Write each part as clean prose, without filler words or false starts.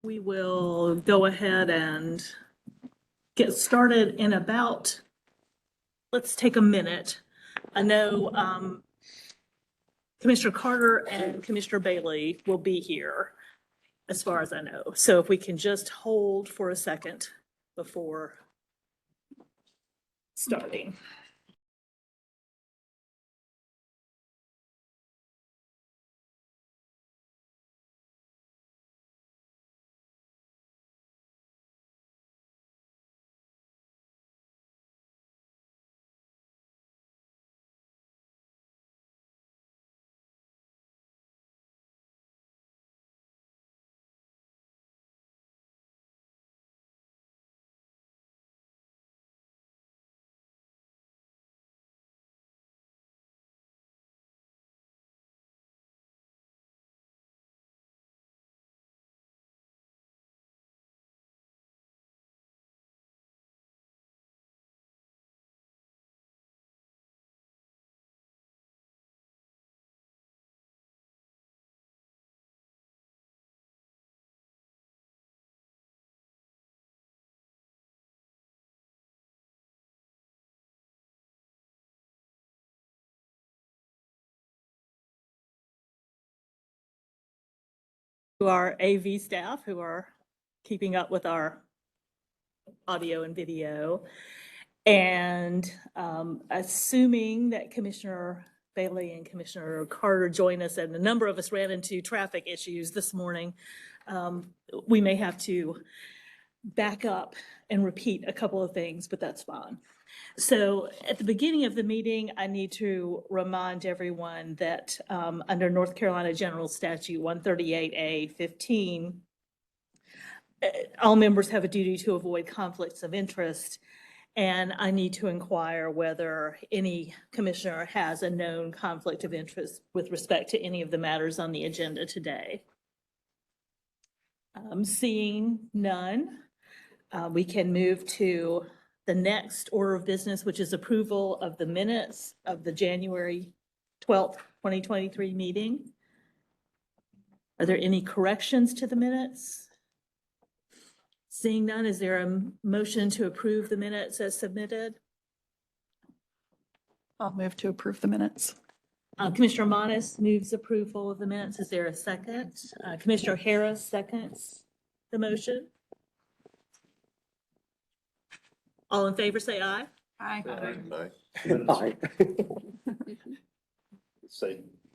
We will go ahead and get started in about, let's take a minute. I know Commissioner Carter and Commissioner Bailey will be here, as far as I know. So if we can just hold for a second before starting. To our AV staff who are keeping up with our audio and video. And assuming that Commissioner Bailey and Commissioner Carter join us, and a number of us ran into traffic issues this morning, we may have to back up and repeat a couple of things, but that's fine. So at the beginning of the meeting, I need to remind everyone that under North Carolina General Statute 138A-15, all members have a duty to avoid conflicts of interest. And I need to inquire whether any commissioner has a known conflict of interest with respect to any of the matters on the agenda today. Seeing none, we can move to the next order of business, which is approval of the minutes of the January 12th, 2023 meeting. Are there any corrections to the minutes? Seeing none, is there a motion to approve the minutes as submitted? I'll move to approve the minutes. Commissioner Monis moves approval of the minutes. Is there a second? Commissioner Harris seconds the motion. All in favor, say aye. Aye. Aye.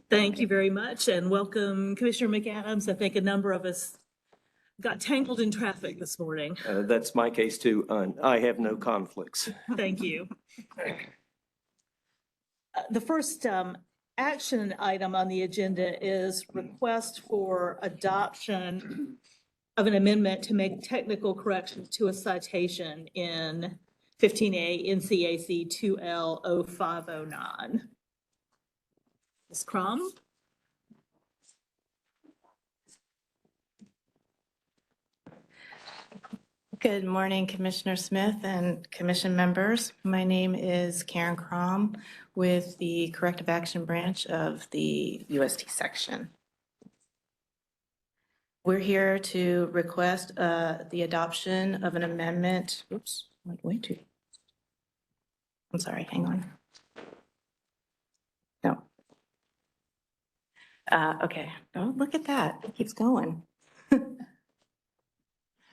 Thank you very much, and welcome Commissioner McAdams. I think a number of us got tangled in traffic this morning. That's my case too. I have no conflicts. Thank you. The first action item on the agenda is request for adoption of an amendment to make technical corrections to a citation in 15A NCAC 2L0509. Ms. Crum? Good morning, Commissioner Smith and Commission members. My name is Karen Crom with the Corrective Action Branch of the UST section. We're here to request the adoption of an amendment. Oops, went way too. I'm sorry, hang on. No. Okay, oh, look at that, it keeps going.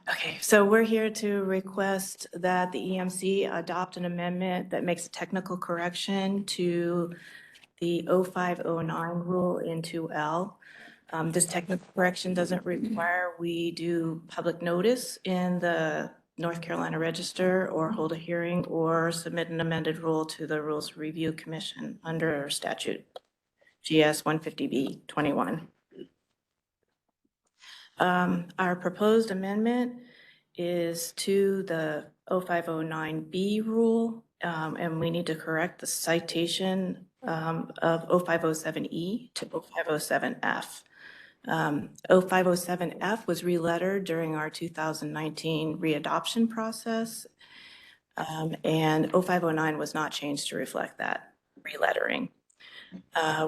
Okay, so we're here to request that the EMC adopt an amendment that makes a technical correction to the 0509 rule in 2L. This technical correction doesn't require we do public notice in the North Carolina Register or hold a hearing or submit an amended rule to the Rules Review Commission under statute GS 150B21. Our proposed amendment is to the 0509B rule, and we need to correct the citation of 0507E to 0507F. 0507F was relettered during our 2019 readoption process, and 0509 was not changed to reflect that relettering.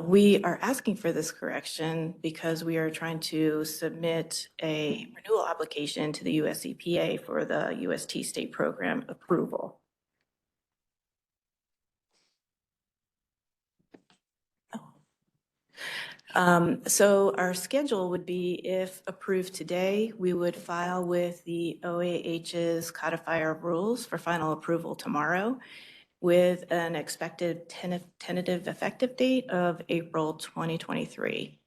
We are asking for this correction because we are trying to submit a renewal application to the US EPA for the UST state program approval. So our schedule would be, if approved today, we would file with the OAH's codifier of rules for final approval tomorrow, with an expected tentative effective date of April 2023.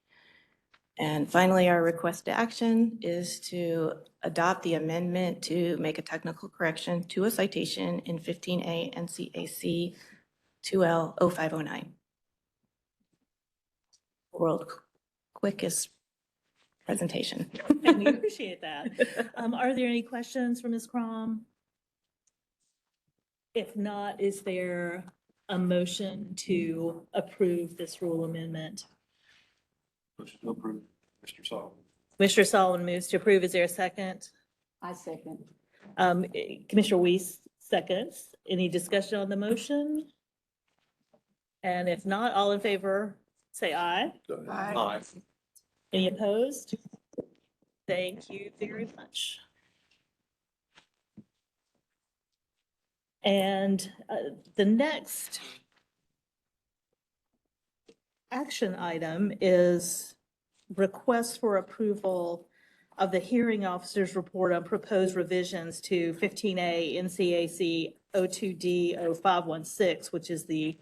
And finally, our request to action is to adopt the amendment to make a technical correction to a citation in 15A NCAC 2L 0509. World quickest presentation. And we appreciate that. Are there any questions for Ms. Crom? If not, is there a motion to approve this rule amendment? Motion to approve, Mr. Saul. Commissioner Solomon moves to approve. Is there a second? I second. Commissioner Weiss seconds. Any discussion on the motion? And if not, all in favor, say aye. Aye. Any opposed? Thank you very much. And the next action item is request for approval of the hearing officer's report on proposed revisions to 15A NCAC 02D 0516, which is the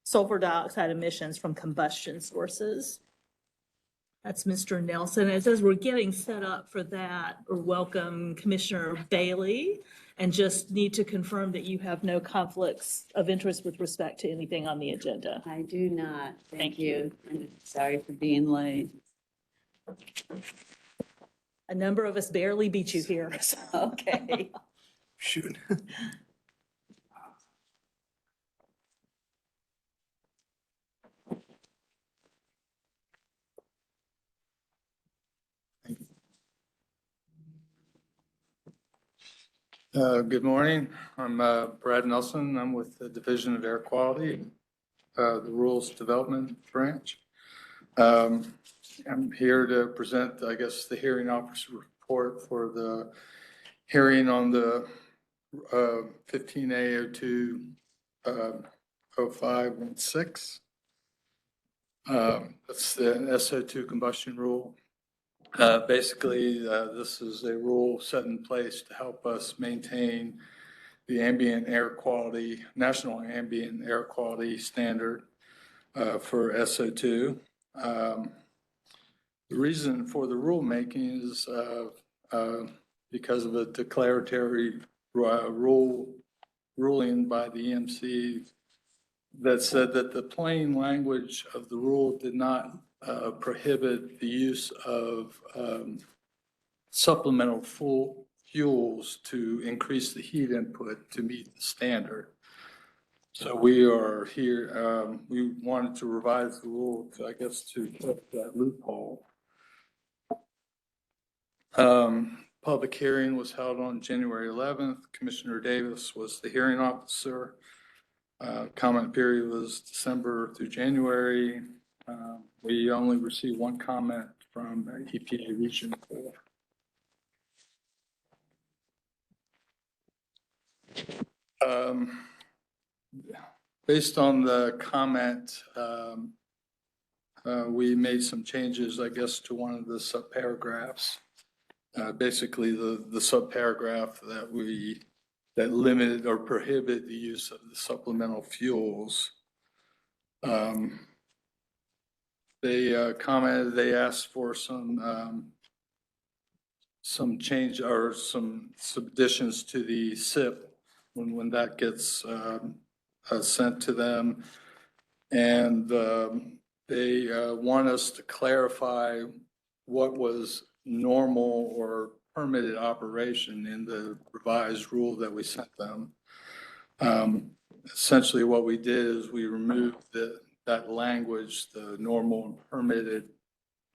sulfur dioxide emissions from combustion sources. That's Mr. Nelson. As we're getting set up for that, we welcome Commissioner Bailey, and just need to confirm that you have no conflicts of interest with respect to anything on the agenda. I do not. Thank Thank you. I'm sorry for being late. A number of us barely beat you here. So. Okay. Shoot. Good morning. I'm Brad Nelson. I'm with the Division of Air Quality, the Rules Development Branch. I'm here to present, I guess, the hearing officer report for the hearing on the 15A02 0516. That's the SO2 combustion rule. Basically, this is a rule set in place to help us maintain the ambient air quality, national ambient air quality standard for SO2. The reason for the rulemaking is because of a declaratory ruling by the EMC that said that the plain language of the rule did not prohibit the use of supplemental fuels to increase the heat input to meet the standard. So we are here, we wanted to revise the rule to, I guess, to fit that loophole. Public hearing was held on January 11th. Commissioner Davis was the hearing officer. Comment period was December through January. We only received one comment from EPA Region 4. Based on the comment, we made some changes, I guess, to one of the subparagraphs. Basically, the subparagraph that limited or prohibited the use of the supplemental fuels. They commented, they asked for some change or some additions to the SIP when that gets sent to them. And they want us to clarify what was normal or permitted operation in the revised rule that we sent them. Essentially what we did is we removed that language, the normal and permitted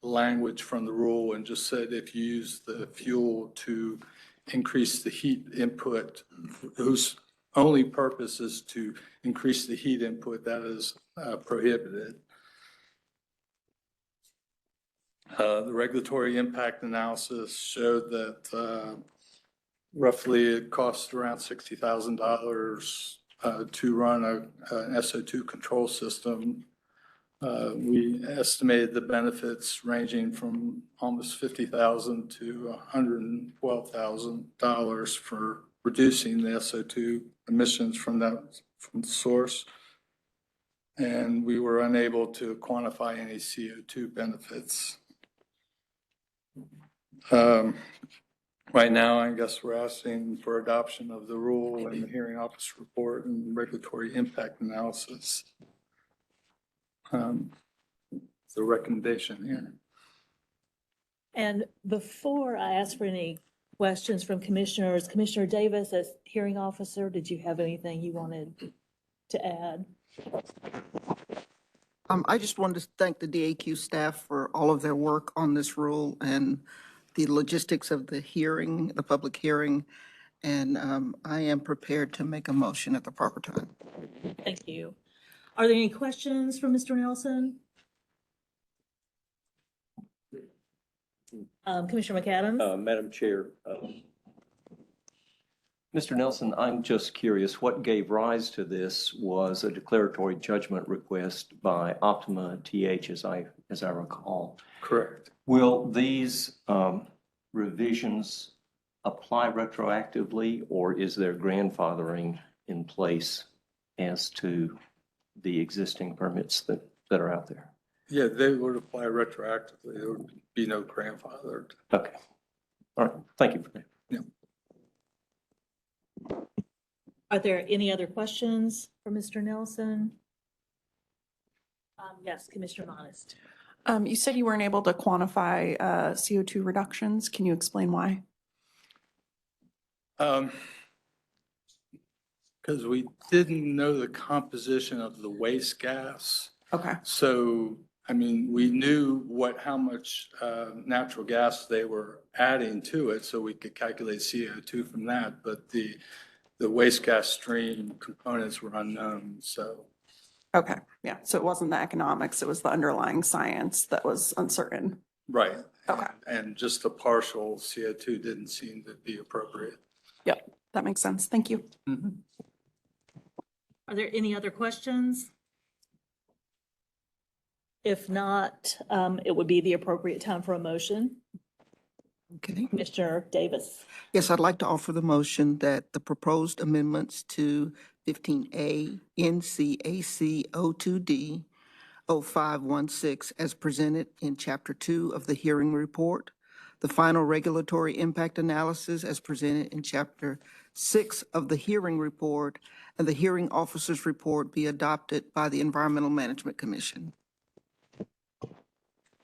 language from the rule, and just said if you use the fuel to increase the heat input, whose only purpose is to increase the heat input, that is prohibited. The regulatory impact analysis showed that roughly it costs around $60,000 to run an SO2 control system. We estimated the benefits ranging from almost $50,000 to $112,000 for reducing the SO2 emissions from the source. And we were unable to quantify any CO2 benefits. Right now, I guess we're asking for adoption of the rule and the hearing officer report and regulatory impact analysis. It's a recommendation here. And before I ask for any questions from commissioners, Commissioner Davis, as hearing officer, did you have anything you wanted to add? I just wanted to thank the DAQ staff for all of their work on this rule and the logistics of the hearing, the public hearing. And I am prepared to make a motion at the proper time. Thank you. Are there any questions from Mr. Nelson? Commissioner McAdams? Madam Chair, Mr. Nelson, I'm just curious, what gave rise to this was a declaratory judgment request by Optima TH, as I recall. Correct. Will these revisions apply retroactively, or is there grandfathering in place as to the existing permits that are out there? Yeah, they would apply retroactively. There would be no grandfathered. Okay. All right. Thank you for that. Are there any other questions for Mr. Nelson? Yes, Commissioner Modest. You said you weren't able to quantify CO2 reductions. Can you explain why? Because we didn't know the composition of the waste gas. Okay. So, I mean, we knew how much natural gas they were adding to it, so we could calculate CO2 from that. But the waste gas stream components were unknown, so. Okay. Yeah. So it wasn't the economics, it was the underlying science that was uncertain. Right. Okay. And just a partial CO2 didn't seem to be appropriate. Yep. That makes sense. Thank you. Mhm. Are there any other questions? If not, it would be the appropriate time for a motion. Okay. Commissioner Davis. Yes, I'd like to offer the motion that the proposed amendments to 15A NCAC 02D 0516 as presented in Chapter 2 of the hearing report, the final regulatory impact analysis as presented in Chapter 6 of the hearing report, and the hearing officer's report be adopted by the Environmental Management Commission.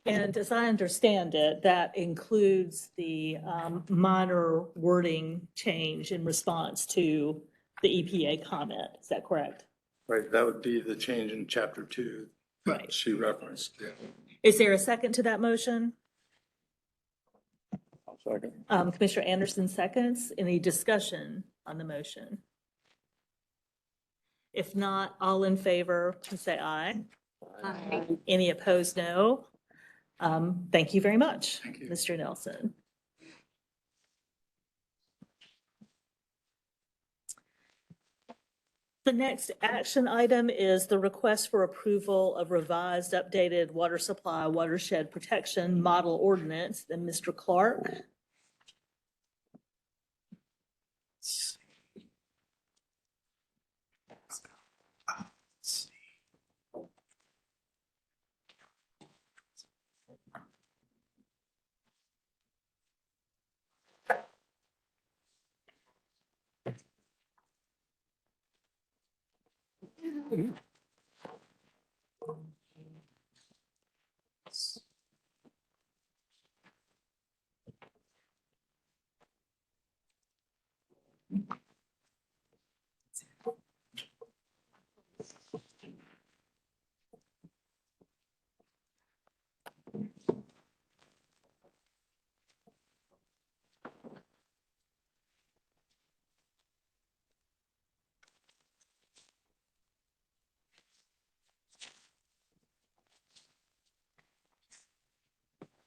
And as I understand it, that includes the minor wording change in response to the EPA comment. Is that correct? Right, that would be the change in Chapter 2 that Right. she referenced. Yeah. Is there a second to that motion? Second. Commissioner Anderson seconds. Any discussion on the motion? If not, all in favor, please say aye. Aye. Any opposed, no. Thank you very much, Thank you. Mr. Nelson. The next action item is the request for approval of revised updated water supply watershed protection model ordinance. Then Mr. Clark.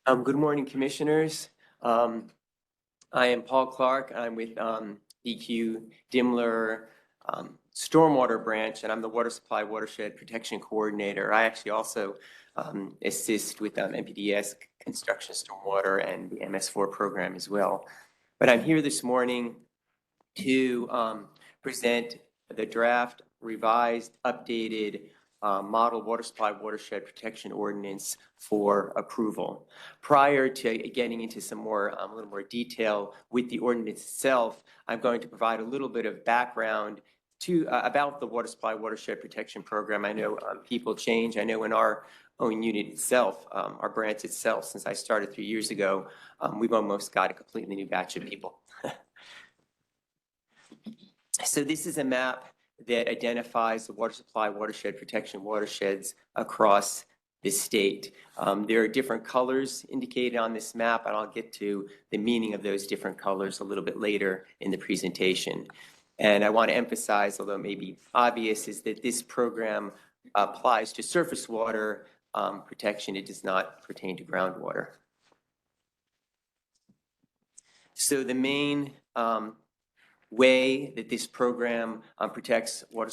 Good morning, Commissioners. I am Paul Clark. I'm with EQ Dimmler Stormwater Branch, and I'm the Water Supply Watershed Protection Coordinator. I actually also assist with MPDS Construction Stormwater and the MS4 program as well. But I'm here this morning to present the draft, revised, updated model water supply watershed protection ordinance for approval. Prior to getting into some more, a little more detail with the ordinance itself, I'm going to provide a little bit of background to about the water supply watershed protection program. I know people change. I know in our own unit itself, our branch itself, since I started 3 years ago, we've almost got a completely new batch of people. So this is a map that identifies the water supply watershed protection watersheds across the state. There are different colors indicated on this map, and I'll get to the meaning of those different colors a little bit later in the presentation. And I want to emphasize, although it may be obvious, is that this program applies to surface water protection. It does not pertain to groundwater. So the main way that this program protects water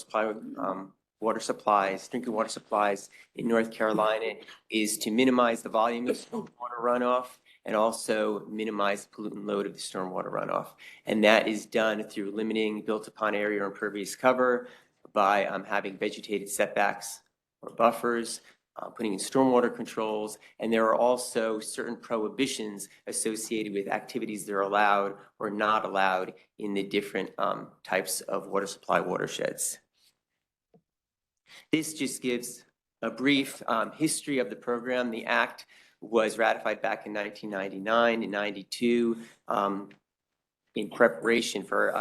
supplies, drinking water supplies in North Carolina is to minimize the volume of stormwater runoff and also minimize the pollutant load of the stormwater runoff. And that is done through limiting built upon area or impervious cover by having vegetated setbacks or buffers, putting in stormwater controls, and there are also certain prohibitions associated with activities that are allowed or not allowed in the different types of water supply watersheds. This just gives a brief history of the program. The act was ratified back in 1999 and 92 in preparation for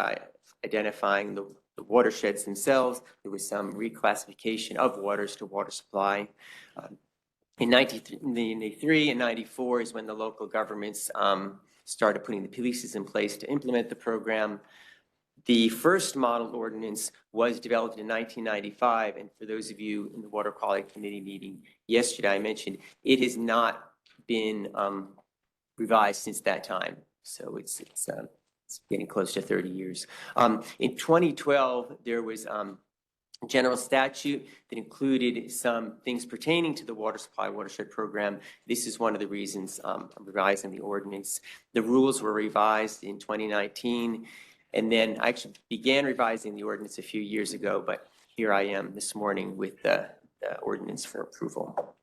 identifying the watersheds themselves. There was some reclassification of waters to water supply. In 1993 and 94 is when the local governments started putting the pieces in place to implement the program. The first model ordinance was developed in 1995, and for those of you in the Water Quality Committee meeting yesterday, I mentioned it has not been revised since that time. So it's getting close to 30 years. In 2012, there was general statute that included some things pertaining to the water supply watershed program. This is one of the reasons I'm revising the ordinance. The rules were revised in 2019, and then I actually began revising the ordinance a few years ago, but here I am this morning with the ordinance for approval.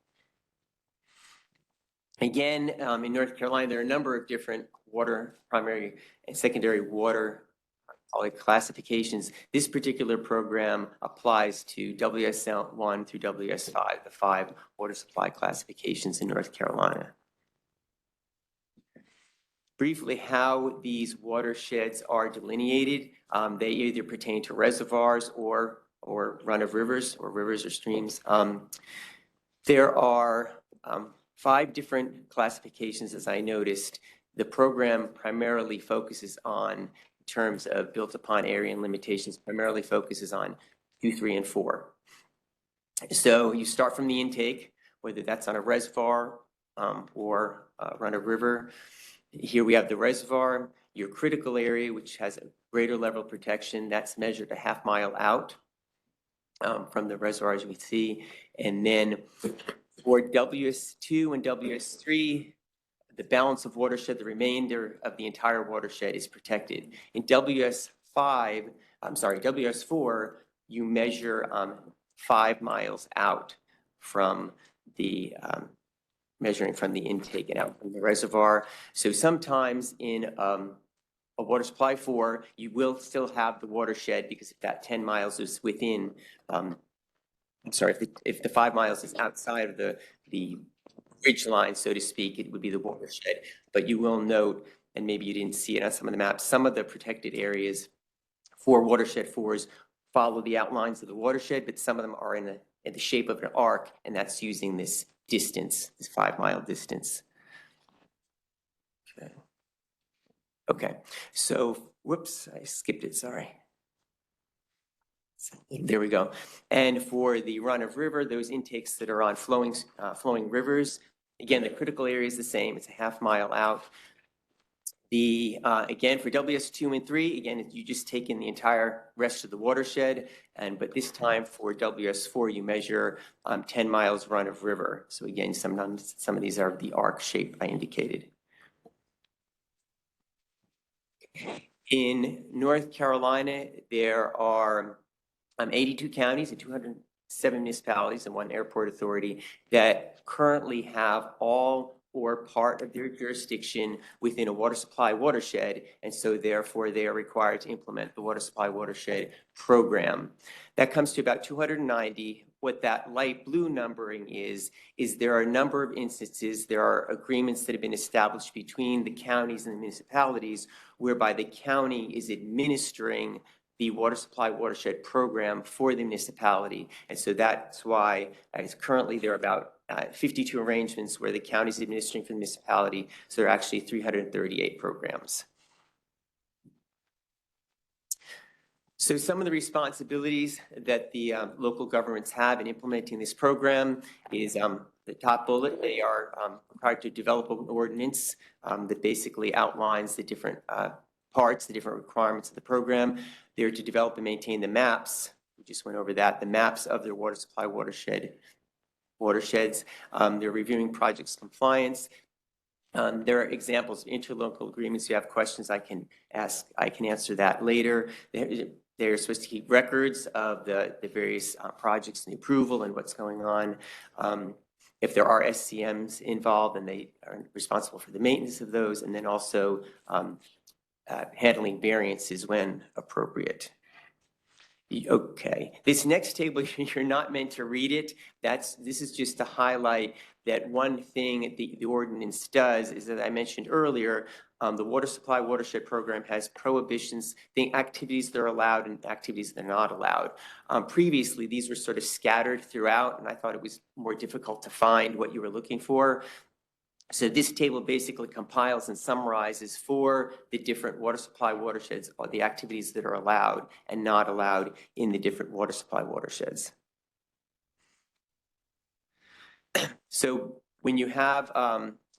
Again, in North Carolina, there are a number of different water, primary and secondary water classifications. This particular program applies to WS1 through WS5, the 5 water supply classifications in North Carolina. Briefly, how these watersheds are delineated. They either pertain to reservoirs or run of rivers or rivers or streams. There are 5 different classifications, as I noticed. The program primarily focuses on, in terms of built upon area and limitations, primarily focuses on 2, 3, and 4. So you start from the intake, whether that's on a reservoir or run a river. Here we have the reservoir, your critical area, which has a greater level of protection. That's measured a half mile out from the reservoir, as we see. And then for WS2 and WS3, the balance of watershed, the remainder of the entire watershed is protected. In WS4, you measure 5 miles out from the, measuring from the intake and out from the reservoir. So sometimes in a water supply 4, you will still have the watershed because if that 10 miles is within, if the 5 miles is outside of the ridge line, so to speak, it would be the watershed. But you will note, and maybe you didn't see it on some of the maps, some of the protected areas for watershed 4s follow the outlines of the watershed, but some of them are in the shape of an arc, and that's using this distance, this 5 mile distance. Okay, so, whoops, I skipped it, sorry. There we go. And for the run of river, those intakes that are on flowing rivers, Again, the critical area is the same. It's a half mile out. Again, for WS2 and 3, again, you just take in the entire rest of the watershed, but this time for WS4, you measure 10 miles run of river. So again, sometimes some of these are the arc shape I indicated. In North Carolina, there are 82 counties and 207 municipalities and 1 airport authority that currently have all or part of their jurisdiction within a water supply watershed, and so therefore they are required to implement the water supply watershed program. That comes to about 290. What that light blue numbering is there are a number of instances, there are agreements that have been established between the counties and the municipalities whereby the county is administering the water supply watershed program for the municipality. And so that's why currently there are about 52 arrangements where the county is administering for the municipality. So there are actually 338 programs. So some of the responsibilities that the local governments have in implementing this program is the top bullet. They are required to develop an ordinance that basically outlines the different parts, the different requirements of the program. They're to develop and maintain the maps. We just went over that, the maps of their water supply watersheds. They're reviewing projects compliance. There are examples of interlocal agreements. If you have questions, I can answer that later. They're supposed to keep records of the various projects and the approval and what's going on. If there are SCMs involved, then they are responsible for the maintenance of those, and then also handling variances when appropriate. Okay, this next table, you're not meant to read it. This is just to highlight that one thing the ordinance does is, that I mentioned earlier, the water supply watershed program has prohibitions, the activities that are allowed and activities that are not allowed. Previously, these were sort of scattered throughout, and I thought it was more difficult to find what you were looking for. So this table basically compiles and summarizes for the different water supply watersheds the activities that are allowed and not allowed in the different water supply watersheds. So when you have,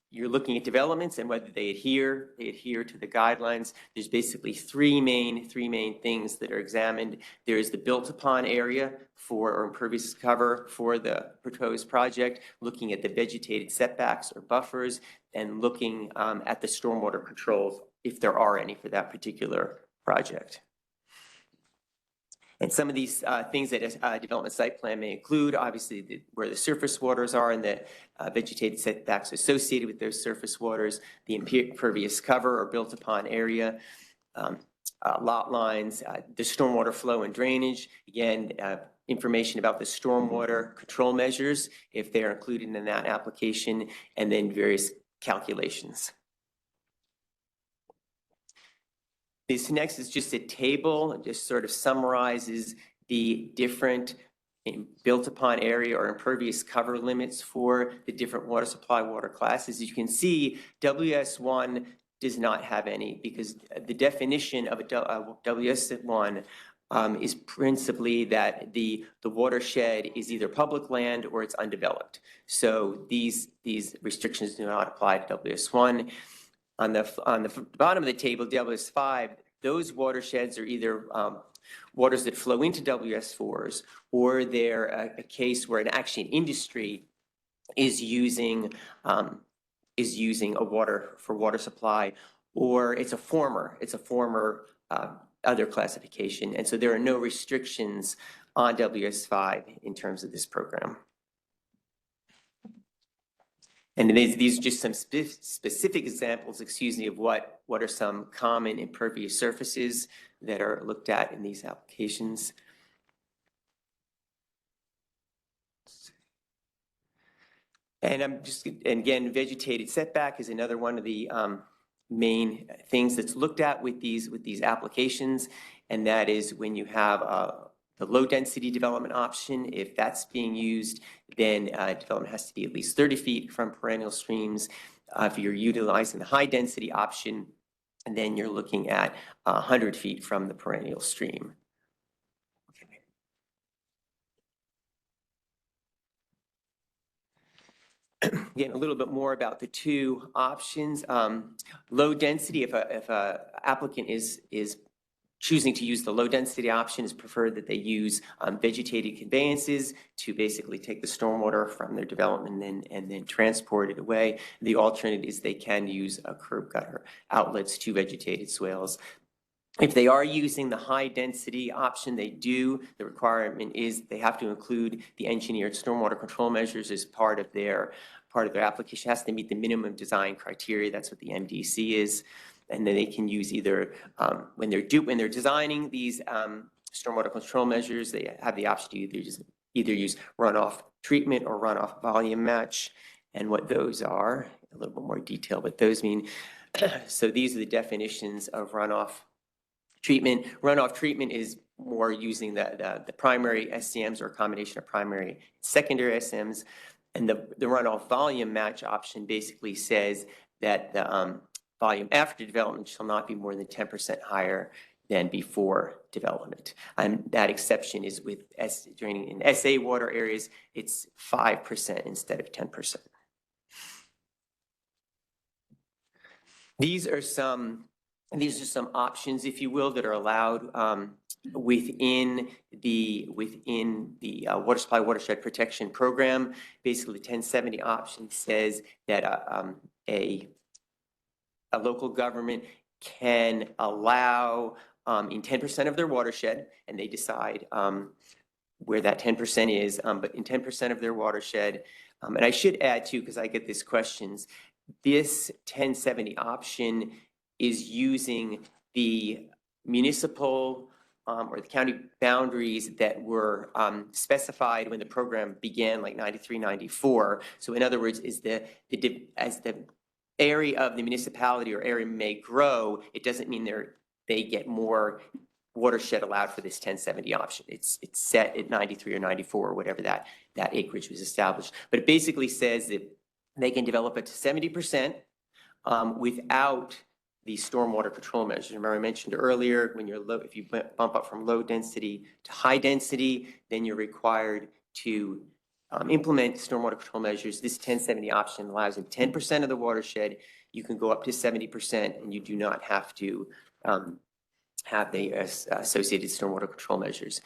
you're looking at developments and whether they adhere to the guidelines, there's basically three main things that are examined. There's the built upon area or impervious cover for the proposed project, looking at the vegetated setbacks or buffers, and looking at the stormwater controls, if there are any for that particular project. And some of these things that a development site plan may include, obviously, where the surface waters are and the vegetated setbacks associated with those surface waters, the impervious cover or built upon area, lot lines, the stormwater flow and drainage, again, information about the stormwater control measures, if they're included in that application, and then various calculations. This next is just a table. It just sort of summarizes the different built upon area or impervious cover limits for the different water supply water classes. As you can see, WS1 does not have any, because the definition of a WS1 is principally that the watershed is either public land or it's undeveloped. So these restrictions do not apply to WS1. On the bottom of the table, WS5, those watersheds are either waters that flow into WS4s, or they're a case where actually an industry is using a water for water supply, or it's a former other classification. And so there are no restrictions on WS5 in terms of this program. And these are just some specific examples, of what are some common impervious surfaces that are looked at in these applications. And again, vegetated setback is another one of the main things that's looked at with these applications, and that is when you have the low density development option. If that's being used, then development has to be at least 30 feet from perennial streams. If you're utilizing the high density option, and then you're looking at 100 feet from the perennial stream. again, a little bit more about the two options. Low density, if a applicant is choosing to use the low density option, is preferred that they use vegetated conveyances to basically take the stormwater from their development and then transport it away. The alternate is they can use curb gutter outlets to vegetated swales. If they are using the high density option, the requirement is they have to include the engineered stormwater control measures as part of their application. It has to meet the minimum design criteria. That's what the MDC is. And then they can use either, when they're designing these stormwater control measures, they have the option to either use runoff treatment or runoff volume match. And what those are, a little bit more detail, but those mean, so these are the definitions of runoff treatment. Runoff treatment is more using the primary SCMs or a combination of primary and secondary SCMs. And the runoff volume match option basically says that the volume after development shall not be more than 10% higher than before development. And that exception is with draining in SA water areas, it's 5% instead of 10%. These are some options, if you will, that are allowed within the water supply watershed protection program. Basically, the 1070 option says that a local government can allow in 10% of their watershed, and they decide where that 10% is, but in 10% of their watershed, and I should add too, because I get these questions, this 1070 option is using the municipal or the county boundaries that were specified when the program began, like 93, 94. So in other words, as the area of the municipality or area may grow, it doesn't mean they get more watershed allowed for this 1070 option. It's set at 93 or 94 or whatever that acreage was established. But it basically says that they can develop it to 70% without the stormwater control measures. Remember I mentioned earlier, when you're low, if you bump up from low density to high density, then you're required to implement stormwater control measures. This 1070 option allows in 10% of the watershed. You can go up to 70%, and you do not have to have the associated stormwater control measures.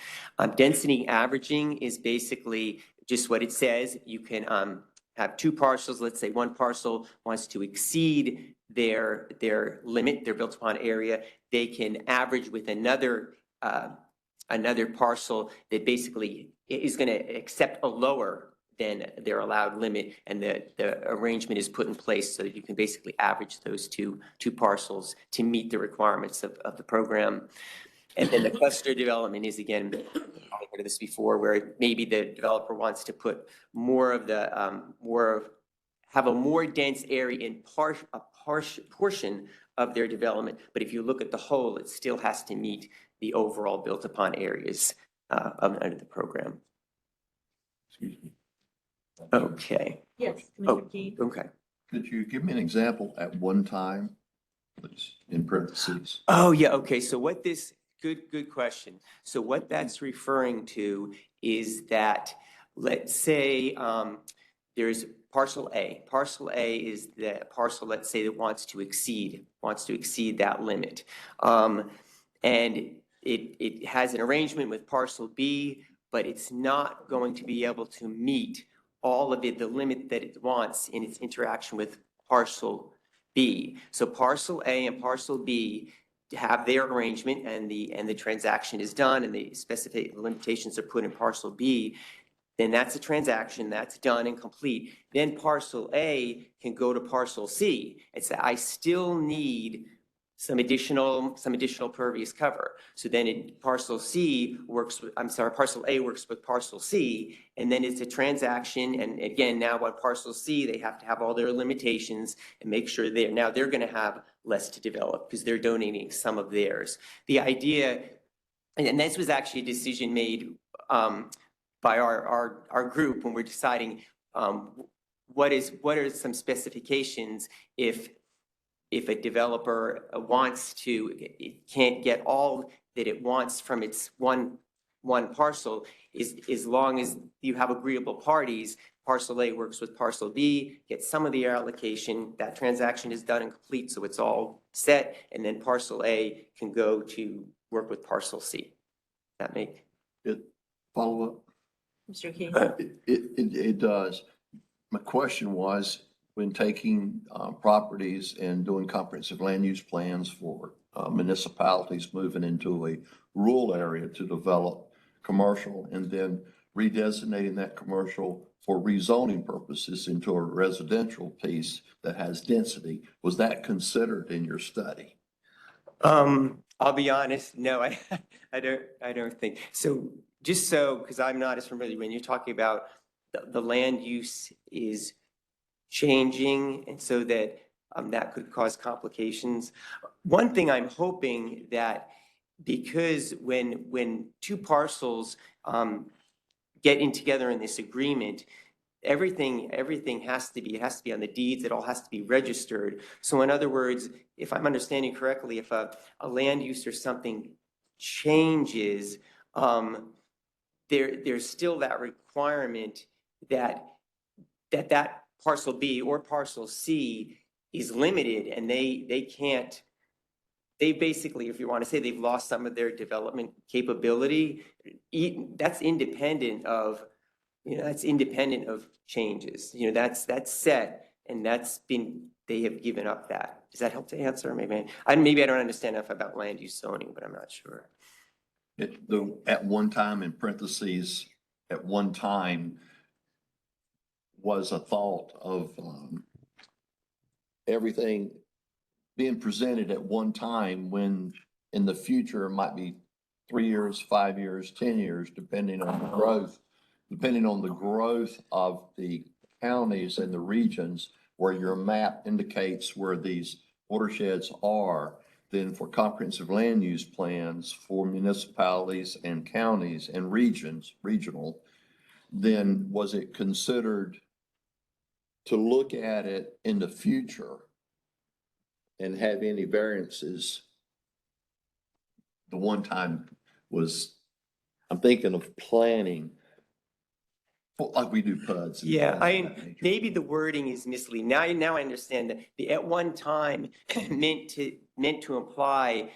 Density averaging is basically just what it says. You can have two parcels. Let's say one parcel wants to exceed their limit, their built upon area. They can average with another parcel that basically is going to accept a lower than their allowed limit, and the arrangement is put in place so that you can basically average those two parcels to meet the requirements of the program. And then the cluster development is, again, I've heard of this before, where maybe the developer wants to put more of the have a more dense area in a portion of their development. But if you look at the whole, it still has to meet the overall built upon areas under the program. Excuse me. Okay. Yes, Oh, Commissioner Key. okay. Could you give me an example at one time, please, in parentheses? Oh, yeah. Okay. So what this, good question. So what that's referring to is that, let's say there's parcel A. Parcel A is the parcel, let's say, that wants to exceed that limit. And it has an arrangement with parcel B, but it's not going to be able to meet all of the limit that it wants in its interaction with parcel B. So parcel A and parcel B have their arrangement, and the transaction is done, and the specific limitations are put in parcel B. Then that's a transaction that's done and complete. Then parcel A can go to parcel C and say, I still need some additional pervious cover. So then parcel A works with parcel C, and then it's a transaction. And again, now on parcel C, they have to have all their limitations and make sure they're going to have less to develop because they're donating some of theirs. The idea, and this was actually a decision made by our group when we're deciding what are some specifications if a developer it can't get all that it wants from its one parcel, is as long as you have agreeable parties, parcel A works with parcel B, gets some of the allocation, that transaction is done and complete, so it's all set, and then parcel A can go to work with parcel C. That make? Follow up? Mr. Key? It does. My question was, when taking properties and doing comprehensive land use plans for municipalities moving into a rural area to develop commercial and then redesignating that commercial for rezoning purposes into a residential piece that has density, was that considered in your study? I'll be honest, no, I don't think. So just so, because I'm not as familiar, when you're talking about the land use is changing and so that that could cause complications. One thing I'm hoping that because when two parcels get in together in this agreement, everything has to be, it has to be on the deeds, it all has to be registered. So in other words, if I'm understanding correctly, if a land use or something changes, there's still that requirement that parcel B or parcel C is limited and they can't, they basically, if you want to say they've lost some of their development capability, that's independent of, that's independent of changes. That's set and they have given up that. Does that help to answer? Maybe I don't understand enough about land use zoning, but I'm not sure. At one time, in parentheses, at one time was a thought of everything being presented at one time when in the future it might be 3 years, 5 years, 10 years, depending on the growth of the counties and the regions where your map indicates where these watersheds are. Then for comprehensive land use plans for municipalities and counties and regional, then was it considered to look at it in the future and have any variances? The one time was, I'm thinking of planning, like we do PUDs. Yeah, maybe the wording is misleading. Now I understand that the at one time meant to imply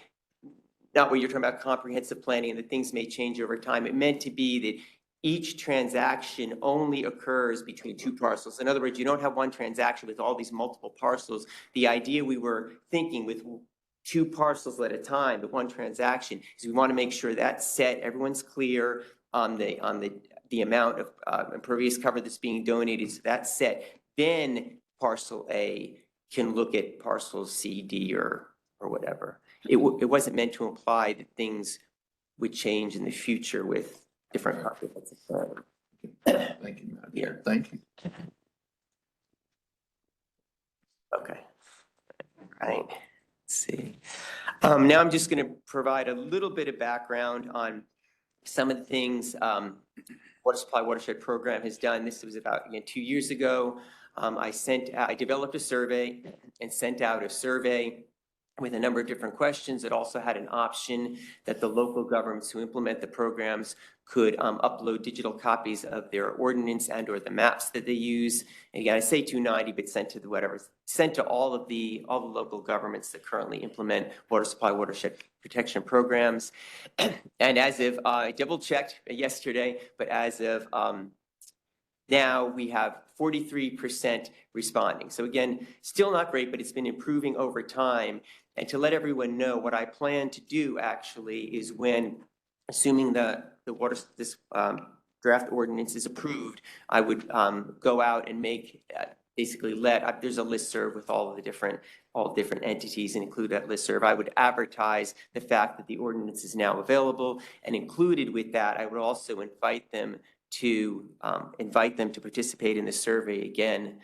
not what you're talking about, comprehensive planning, and that things may change over time. It meant to be that each transaction only occurs between two parcels. In other words, you don't have one transaction with all these multiple parcels. The idea we were thinking with two parcels at a time, the one transaction, is we want to make sure that's set, everyone's clear on the amount of impervious cover that's being donated, so that's set. Then parcel A can look at parcels C, D, or whatever. It wasn't meant to imply that things would change in the future with different comprehensive planning. Thank you, Madam Chair. Thank you. Okay. Right. Let's see. Now I'm just going to provide a little bit of background on some of the things Water Supply Watershed Program has done. This was about 2 years ago. I developed a survey and sent out a survey with a number of different questions. It also had an option that the local governments who implement the programs could upload digital copies of their ordinance and or the maps that they use. And again, I say 290, but sent to all the local governments that currently implement water supply watershed protection programs. And as of, I double checked yesterday, but as of now we have 43% responding. So again, still not great, but it's been improving over time. And to let everyone know, what I plan to do actually is when, assuming this draft ordinance is approved, I would go out and make, basically there's a listserv with all different entities, and include that listserv. I would advertise the fact that the ordinance is now available, and included with that, I would also invite them to participate in the survey again.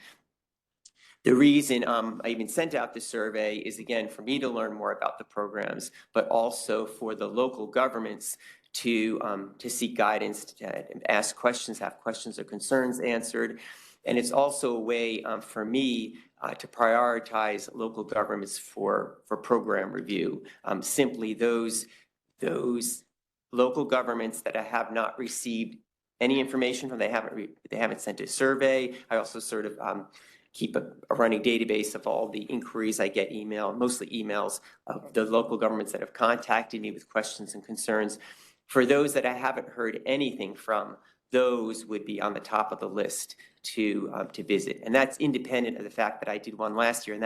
The reason I even sent out the survey is, again, for me to learn more about the programs, but also for the local governments to seek guidance, to ask questions, have questions or concerns answered. And it's also a way for me to prioritize local governments for program review. Simply those local governments that have not received any information from, they haven't sent a survey. I also sort of keep a running database of all the inquiries I get mostly emails of the local governments that have contacted me with questions and concerns. For those that I haven't heard anything from, those would be on the top of the list to visit. And that's independent of the fact that I did one last year, and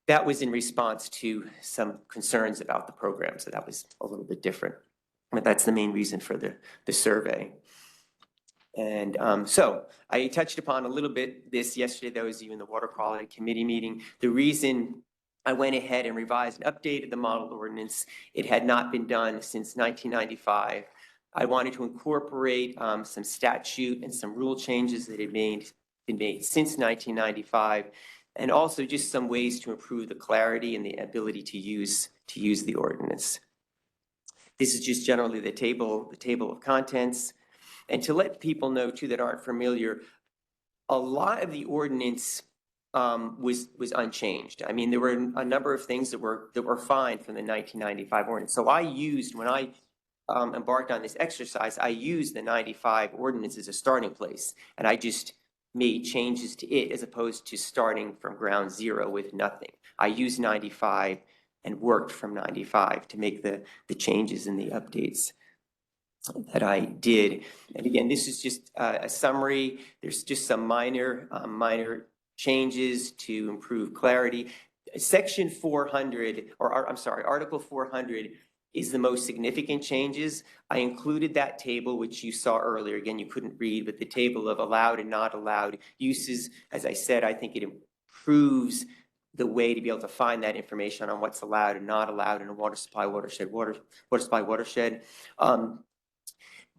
that was in response to some concerns about the program. So that was a little bit different. But that's the main reason for the survey. And so I touched upon a little bit this yesterday. That was even the Water Quality Committee meeting. The reason I went ahead and revised and updated the model ordinance, it had not been done since 1995. I wanted to incorporate some statute and some rule changes that had been made since 1995, and also just some ways to improve the clarity and the ability to use the ordinance. This is just generally the table of contents. And to let people know too that aren't familiar, a lot of the ordinance was unchanged. I mean, there were a number of things that were fine from the 1995 ordinance. So when I embarked on this exercise, I used the 95 ordinance as a starting place, and I just made changes to it as opposed to starting from ground zero with nothing. I used 95 and worked from 95 to make the changes and the updates that I did. And again, this is just a summary. There's just some minor changes to improve clarity. Section 400, Article 400 is the most significant changes. I included that table, which you saw earlier. Again, you couldn't read, but the table of allowed and not allowed uses. As I said, I think it improves the way to be able to find that information on what's allowed and not allowed in a water supply watershed.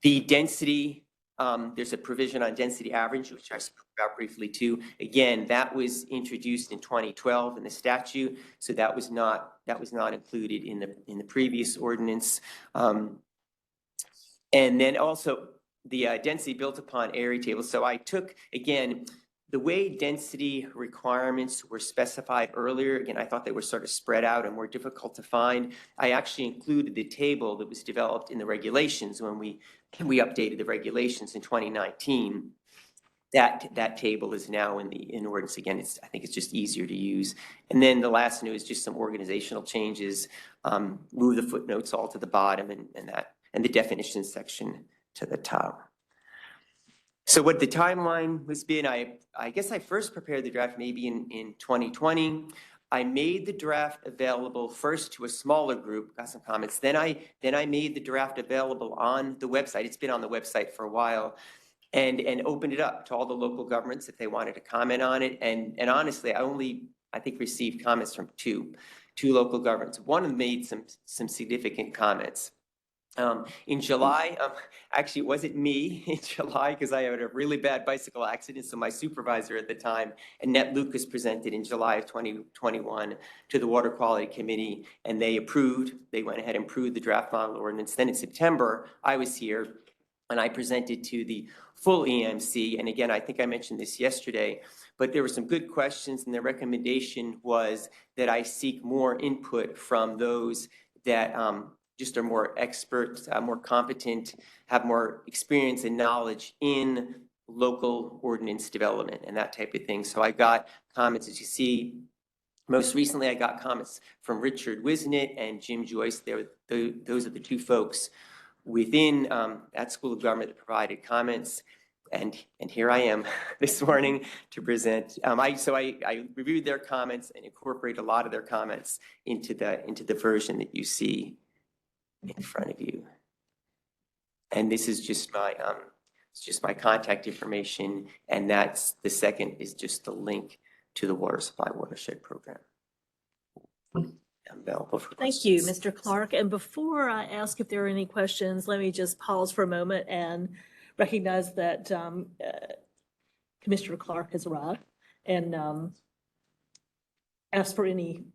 The density, there's a provision on density average, which I spoke about briefly too. Again, that was introduced in 2012 in the statute, so that was not included in the previous ordinance. And then also the density built upon area table. So I took, again, the way density requirements were specified earlier, again, I thought they were sort of spread out and more difficult to find. I actually included the table that was developed in the regulations when we updated the regulations in 2019. That table is now in ordinance. Again, I think it's just easier to use. And then the last new is just some organizational changes. Move the footnotes all to the bottom and the definition section to the top. So what the timeline has been, I guess I first prepared the draft maybe in 2020. I made the draft available first to a smaller group, got some comments. Then I made the draft available on the website. It's been on the website for a while, and opened it up to all the local governments if they wanted to comment on it. And honestly, I think received comments from two local governments. One of them made some significant comments. In July, actually it wasn't me in July because I had a really bad bicycle accident. So my supervisor at the time, Annette Lucas, presented in July of 2021 to the Water Quality Committee, and they went ahead and approved the draft model ordinance. Then in September, I was here and I presented to the full EMC. And again, I think I mentioned this yesterday, but there were some good questions, and the recommendation was that I seek more input from those that just are more expert, more competent, have more experience and knowledge in local ordinance development and that type of thing. So I got comments, as you see. Most recently, I got comments from Richard Wisnett and Jim Joyce. Those are the two folks within that School of Government that provided comments. And here I am this morning to present. I reviewed their comments and incorporated a lot of their comments into the version that you see in front of you. And this is just my contact information, and that's the second is just the link to the Water Supply Watershed Program. I'm available for Thank you, questions. Mr. Clark. And before I ask if there are any questions, let me just pause for a moment and recognize that Commissioner Clark has arrived and ask for any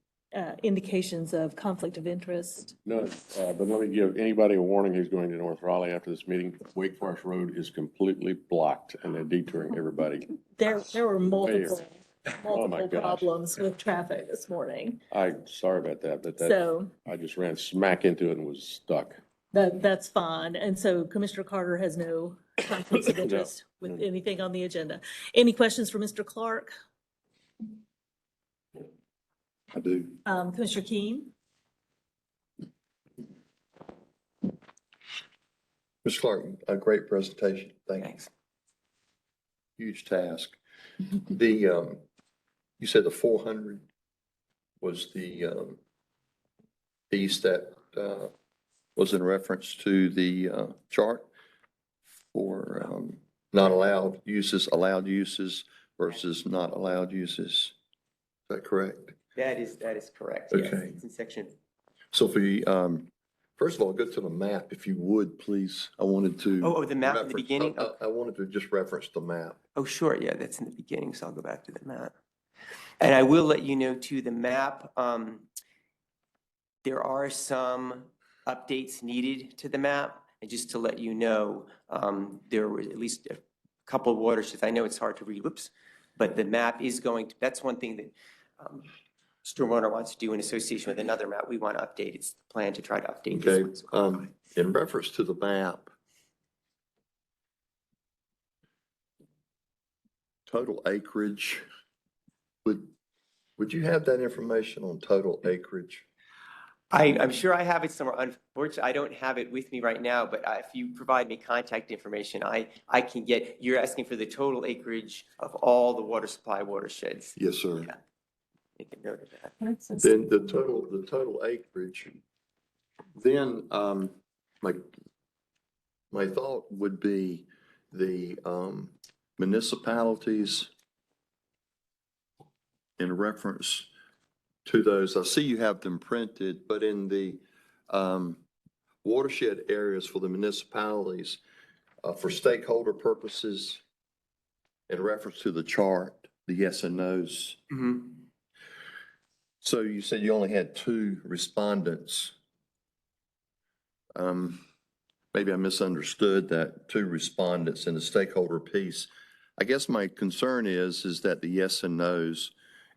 indications of conflict of interest. No, but let me give anybody a warning who's going to North Raleigh after this meeting. Wake Forest Road is completely blocked and they're detouring everybody. There were multiple Oh my gosh. problems with traffic this morning. Sorry about that, but So I just ran smack into it and was stuck. That's fine. And so Commissioner Carter has no conflicts of interest with anything on the agenda. Any questions for Mr. Clark? I do. Commissioner Keen? Ms. Clark, a great presentation. Thank you. Thanks. Huge task. The, you said the 400 was the, piece that, was in reference to the, chart for, not allowed uses versus not allowed uses. Is that correct? That is correct. Yes. Okay. It's in section. So for you, first of all, go to the map, if you would, please. I wanted to. Oh, the map in the reference- beginning? I wanted to just reference the map. Oh, sure. Yeah, that's in the beginning. So I'll go back to the map. And I will let you know too, the map, there are some updates needed to the map. And just to let you know, there were at least a couple of watersheds. I know it's hard to read, whoops, but the map is going to, that's one thing that Stormwater wants to do in association with another map. We want to update. It's the plan to try to update this Okay, one. So go ahead. in reference to the map, total acreage, would you have that information on total acreage? I'm sure I have it somewhere. Unfortunately, I don't have it with me right now, but if you provide me contact information, I can get, you're asking for the total acreage of all the water supply watersheds. Yes, sir. Yeah. Make a note of that. Then the total acreage, then, my thought would be the, municipalities in reference to those. I see you have them printed, but in the, watershed areas for the municipalities, for stakeholder purposes, in reference to the chart, the yes and no's. Mhm. So you said you only had 2 respondents. Maybe I misunderstood that, 2 respondents in the stakeholder piece. I guess my concern is that the yes and no's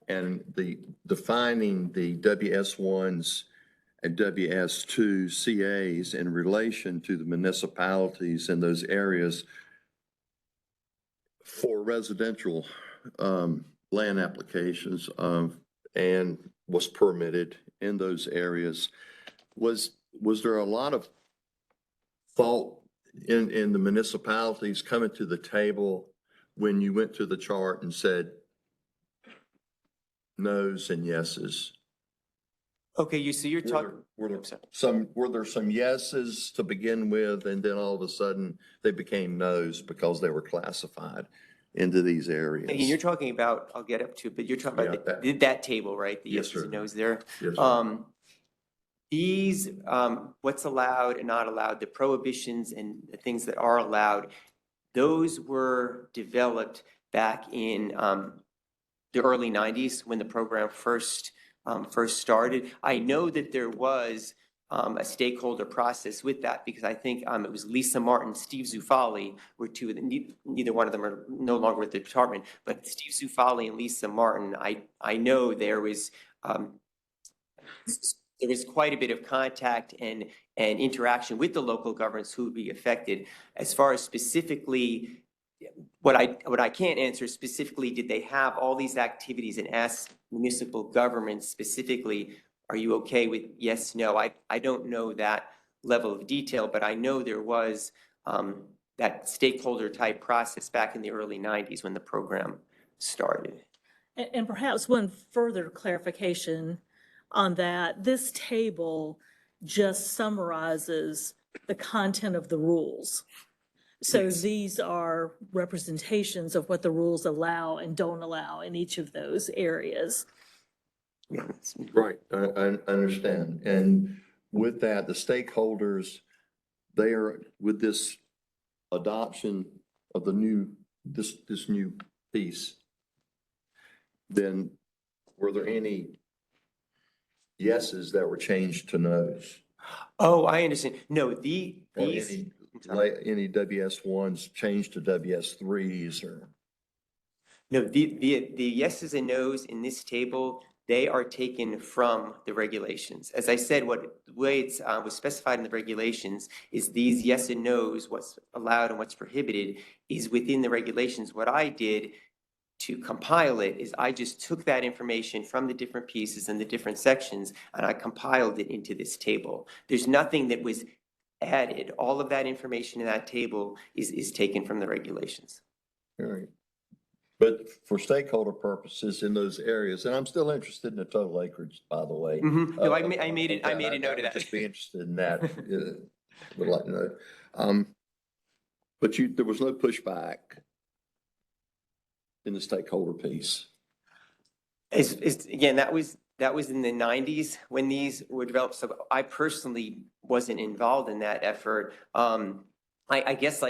and the defining the WS1s and WS2 CAs in relation to the municipalities in those areas for residential, land applications, and was permitted in those areas. Was there a lot of thought in the municipalities coming to the table when you went to the chart and said no's and yeses? Okay, so you're talking, Were I'm sorry. there some yeses to begin with, and then all of a sudden they became no's because they were classified into these areas? And you're talking about, I'll get up to it, but you're talking Yeah, about that table, right? The Yes, yeses sir. and nos there. Yes, sir. These, what's allowed and not allowed, the prohibitions and the things that are allowed, those were developed back in the early 90s when the program first started. I know that there was a stakeholder process with that because I think it was Lisa Martin, Steve Zufali were 2 of the, neither one of them are no longer with the department, but Steve Zufali and Lisa Martin, I know there was quite a bit of contact and interaction with the local governments who would be affected. As far as specifically, what I can't answer specifically, did they have all these activities and ask municipal governments specifically, are you okay with yes, no? I don't know that level of detail, but I know there was that stakeholder type process back in the early 90s when the program started. And perhaps one further clarification on that, this table just summarizes the content of the rules. So Yes. these are representations of what the rules allow and don't allow in each of those areas. Right, I understand. And with that, the stakeholders, they are, with this adoption of the new, this new piece, then were there any yeses that were changed to no's? Oh, I understand. No, Or these, any WS1s changed to WS3s or? no, the yeses and nos in this table, they are taken from the regulations. As I said, the way it's was specified in the regulations is these yes and no's, what's allowed and what's prohibited, is within the regulations. What I did to compile it is I just took that information from the different pieces and the different sections, and I compiled it into this table. There's nothing that was added. All of that information in that table is taken from the regulations. All right. But for stakeholder purposes in those areas, and I'm still interested in the total acreage, by the way. No, I made it. I made a note of would that. just be interested in that. Would like to know. But there was no pushback in the stakeholder piece. Again, that was in the 90s when these were developed. So I personally wasn't involved in that effort. I guess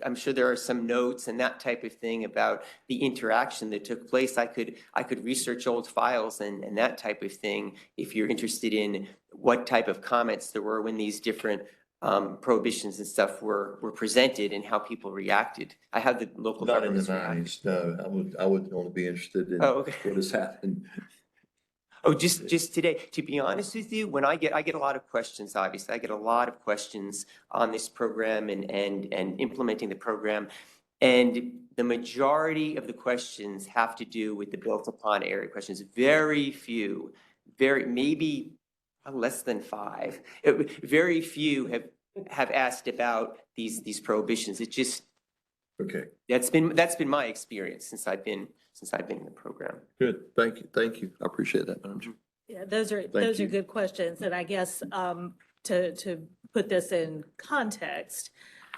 I'm sure there are some notes and that type of thing about the interaction that took place. I could research old files and that type of thing if you're interested in what type of comments there were when these different prohibitions and stuff were presented and how people reacted. I have the local Not in the governments react. 90s, no. I would only be interested in Oh, okay. what has happened. Oh, just today, to be honest with you, when I get a lot of questions, obviously, I get a lot of questions on this program and implementing the program. And the majority of the questions have to do with the built upon area questions. Very few, maybe less than 5. Very few have asked about these prohibitions. It just, Okay, That's been my experience since I've been in the program. good. Thank you. Thank you. I appreciate that, Madam Chair. Yeah, those are you. good questions. And I guess to put this in context,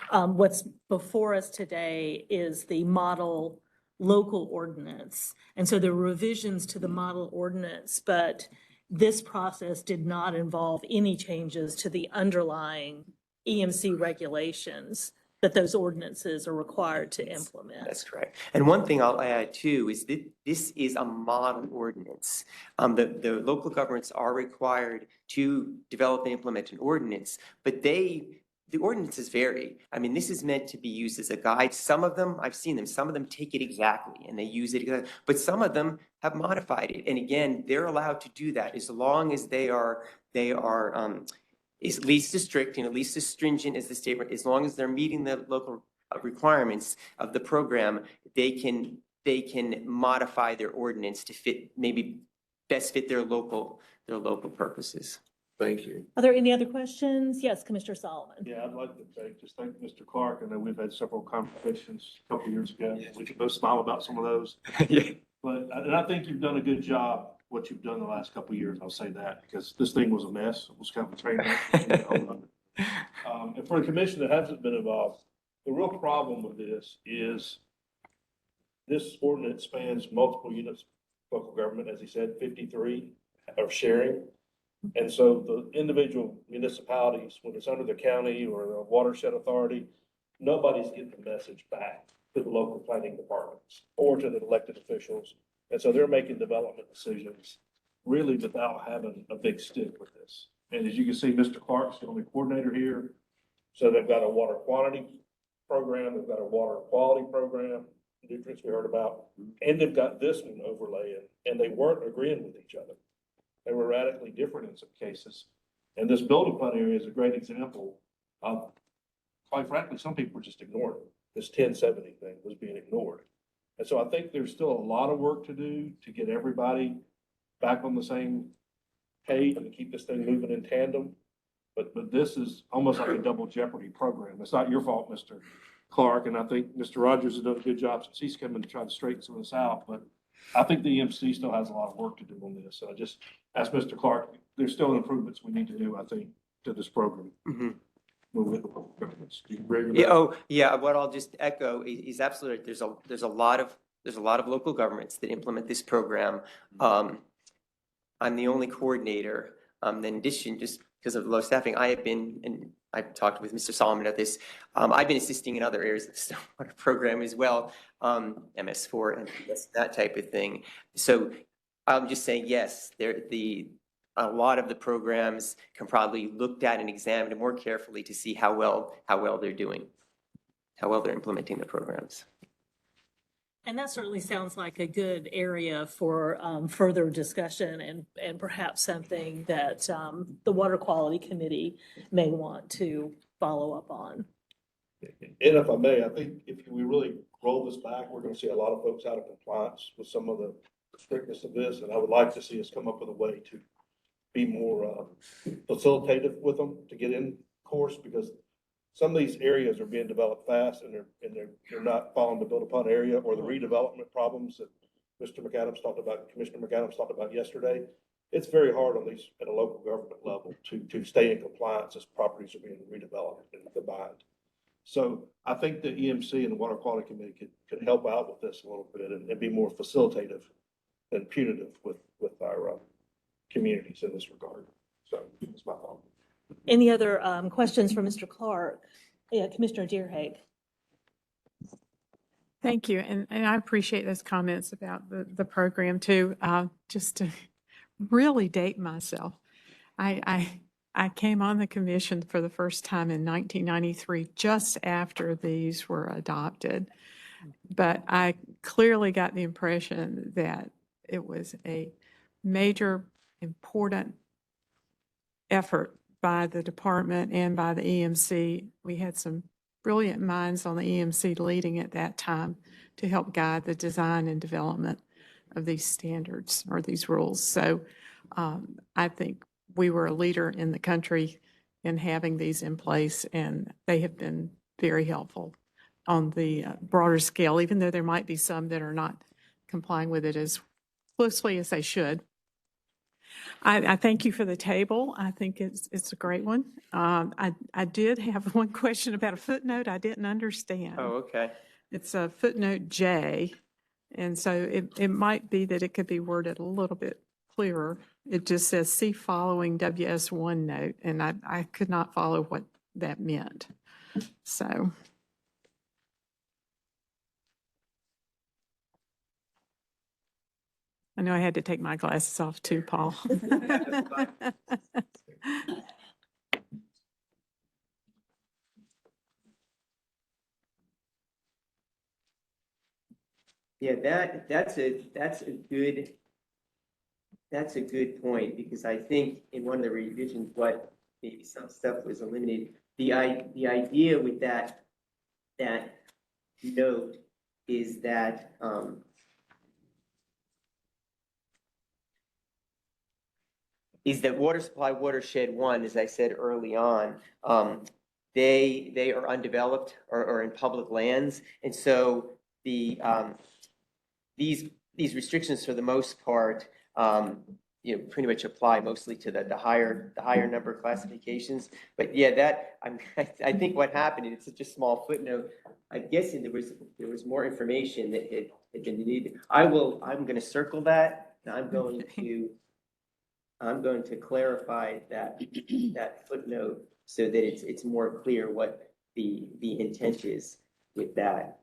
what's before us today is the model local ordinance. And so there were revisions to the model ordinance, but this process did not involve any changes to the underlying EMC regulations that those ordinances are required to implement. That's correct. And one thing I'll add too is that this is a model ordinance. The local governments are required to develop and implement an ordinance, but the ordinances vary. I mean, this is meant to be used as a guide. Some of them, I've seen them, some of them take it exactly and they use it exactly, but some of them have modified it. And again, they're allowed to do that as long as they are is at least as strict and at least as stringent as the state, as long as they're meeting the local requirements of the program, they can modify their ordinance to best fit their local purposes. Thank you. Are there any other questions? Yes, Commissioner Solomon. Yeah, I'd like to thank Mr. Clark. I know we've had several conversations a couple of years ago. We could both smile about some of those. Yeah. And I think you've done a good job, what you've done the last couple of years. I'll say that because this thing was a mess. It was kind of a train wreck. And for the commission that hasn't been involved, the real problem with this is this ordinance spans multiple units of local government, as he said, 53 are sharing. And so the individual municipalities, when it's under the county or the watershed authority, nobody's getting the message back to the local planning departments or to the elected officials. And so they're making development decisions really without having a big stick with this. And as you can see, Mr. Clark's the only coordinator here. So they've got a water quantity program, they've got a water quality program, nutrients we heard about, and they've got this one overlaying, and they weren't agreeing with each other. They were radically different in some cases. And this building fund area is a great example of, quite frankly, some people were just ignoring it. This 1070 thing was being ignored. And so I think there's still a lot of work to do to get everybody back on the same page and keep this thing moving in tandem. But this is almost like a double jeopardy program. It's not your fault, Mr. Clark, and I think Mr. Rogers has done a good job since he's come in to try to straighten some of this out. But I think the EMC still has a lot of work to do on this. So I just asked Mr. Clark, there's still improvements we need to do, I think, to this program. Mm-hmm. With the local governments. Do you agree with Yeah, that? oh, yeah, what I'll just echo is absolutely right. There's a lot of local governments that implement this program. I'm the only coordinator. In addition, just because of low staffing, I have been, and I've talked with Mr. Solomon about this, I've been assisting in other areas of the stormwater program as well, MS4 and that type of thing. So I'm just saying, yes, a lot of the programs can probably looked at and examined more carefully to see how well they're doing, how well they're implementing the programs. And that certainly sounds like a good area for further discussion and perhaps something that the Water Quality Committee may want to follow up on. And if I may, I think if we really roll this back, we're gonna see a lot of folks out of compliance with some of the strictness of this, and I would like to see us come up with a way to be more facilitative with them to get in course, because some of these areas are being developed fast and they're not following the built upon area or the redevelopment problems that Mr. McAdams talked about, Commissioner McAdams talked about yesterday. It's very hard on these at a local government level to stay in compliance as properties are being redeveloped and combined. So I think the EMC and the Water Quality Committee could help out with this a little bit and be more facilitative than punitive with our communities in this regard. So that's my thought. Any other questions for Mr. Clark? Yeah, Commissioner Deerhake. Thank you. And I appreciate those comments about the program too. Just to really date myself, I came on the commission for the first time in 1993, just after these were adopted. But I clearly got the impression that it was a major, important effort by the department and by the EMC. We had some brilliant minds on the EMC leading at that time to help guide the design and development of these standards or these rules. So I think we were a leader in the country in having these in place, and they have been very helpful on the broader scale, even though there might be some that are not complying with it as closely as they should. I thank you for the table. I think it's a great one. I did have one question about a footnote I didn't understand. Oh, okay. It's a footnote J, and so it might be that it could be worded a little bit clearer. It just says, see following WS1 note, and I could not follow what that meant. So. I know I had to take my glasses off too, Paul. Yeah, that's a good point, because I think in one of the revisions, what maybe some stuff was eliminated. The idea with that note is that water supply watershed 1, as I said early on, they are undeveloped or in public lands, and so these restrictions for the most part, pretty much apply mostly to the higher number of classifications. But yeah, I think what happened, and it's such a small footnote, I'm guessing there was more information that had been needed. I'm going to circle that, and I'm going to clarify that footnote so that it's more clear what the intent is with that.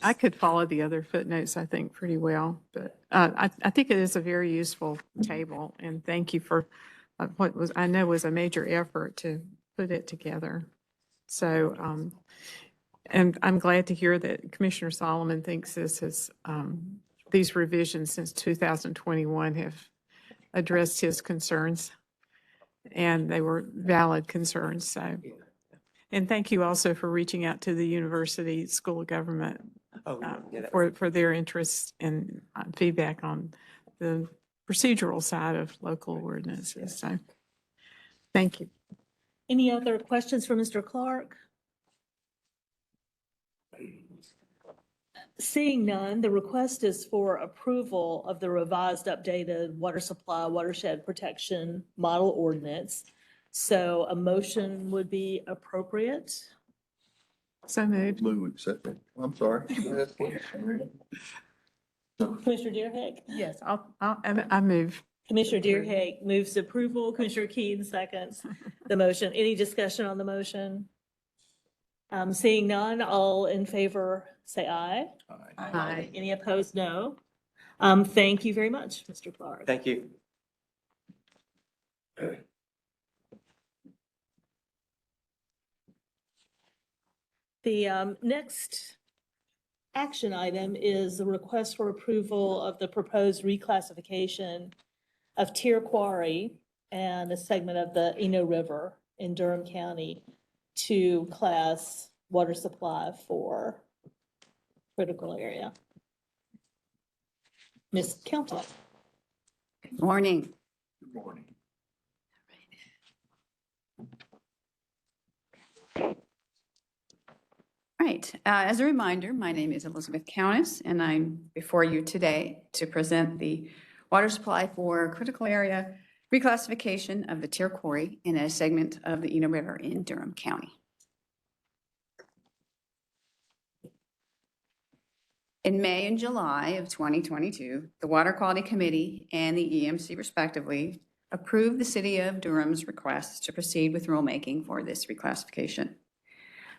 I could follow the other footnotes, I think, pretty well, but I think it is a very useful table, and thank you for what I know was a major effort to put it together. So, and I'm glad to hear that Commissioner Solomon thinks these revisions since 2021 have addressed his concerns, and they were valid concerns. So. And thank you also for reaching out to the University School of Government for their interest and feedback on the procedural side of local ordinances. So, thank you. Any other questions for Mr. Clark? Seeing none, the request is for approval of the revised updated water supply watershed protection model ordinance. So a motion would be appropriate. So moved. Move accepted. I'm sorry. Commissioner Deerhake? Yes, I move. Commissioner Deerhake moves approval. Commissioner Keaton seconds the motion. Any discussion on the motion? Seeing none, all in favor say aye. Aye. Any opposed, no. Thank you very much, Mr. Clark. Thank you. The next action item is the request for approval of the proposed reclassification of Tier Quarry and a segment of the Eno River in Durham County to class water supply for critical area. Ms. Kelton. Morning. Good morning. Right. As a reminder, my name is Elizabeth Countess, and I'm before you today to present the water supply for critical area reclassification of the Tier Quarry in a segment of the Eno River in Durham County. In May and July of 2022, the Water Quality Committee and the EMC respectively approved the City of Durham's request to proceed with rulemaking for this reclassification.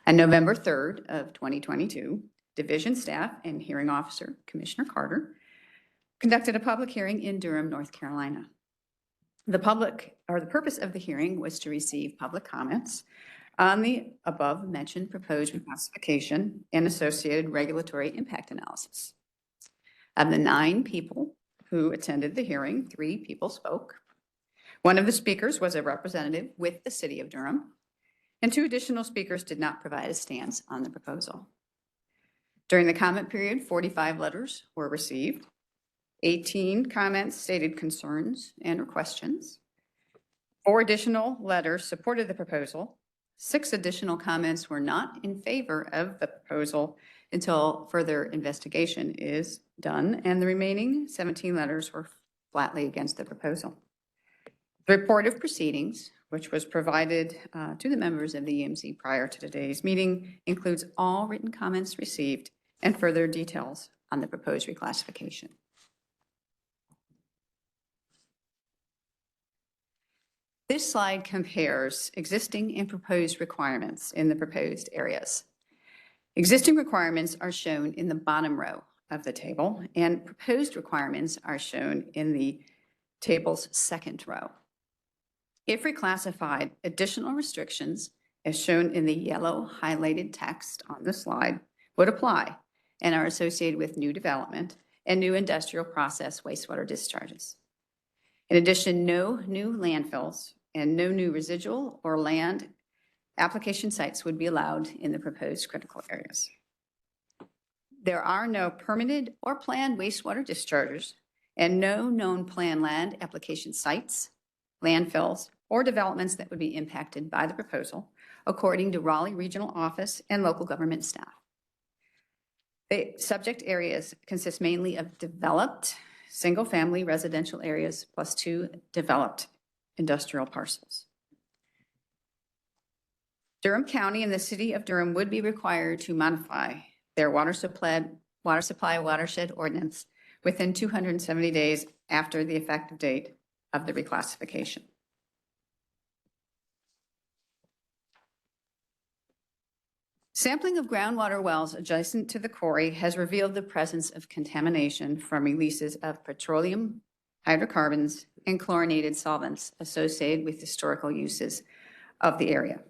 On November 3rd of 2022, Division Staff and Hearing Officer Commissioner Carter conducted a public hearing in Durham, North Carolina. The purpose of the hearing was to receive public comments on the above-mentioned proposed reclassification and associated regulatory impact analysis. Of the 9 people who attended the hearing, 3 people spoke. One of the speakers was a representative with the City of Durham, and 2 additional speakers did not provide a stance on the proposal. During the comment period, 45 letters were received. 18 comments stated concerns and or questions. 4 additional letters supported the proposal. 6 additional comments were not in favor of the proposal until further investigation is done, and the remaining 17 letters were flatly against the proposal. The report of proceedings, which was provided to the members of the EMC prior to today's meeting, includes all written comments received and further details on the proposed reclassification. This slide compares existing and proposed requirements in the proposed areas. Existing requirements are shown in the bottom row of the table, and proposed requirements are shown in the table's second row. If reclassified, additional restrictions, as shown in the yellow highlighted text on the slide, would apply and are associated with new development and new industrial process wastewater discharges. In addition, no new landfills and no new residual or land application sites would be allowed in the proposed critical areas. There are no permitted or planned wastewater discharges and no known planned land application sites, landfills, or developments that would be impacted by the proposal, according to Raleigh Regional Office and local government staff. The subject areas consist mainly of developed single-family residential areas plus 2 developed industrial parcels. Durham County and the City of Durham would be required to modify their water supply watershed ordinance within 270 days after the effective date of the reclassification. Sampling of groundwater wells adjacent to the quarry has revealed the presence of contamination from releases of petroleum, hydrocarbons, and chlorinated solvents associated with historical uses of the area.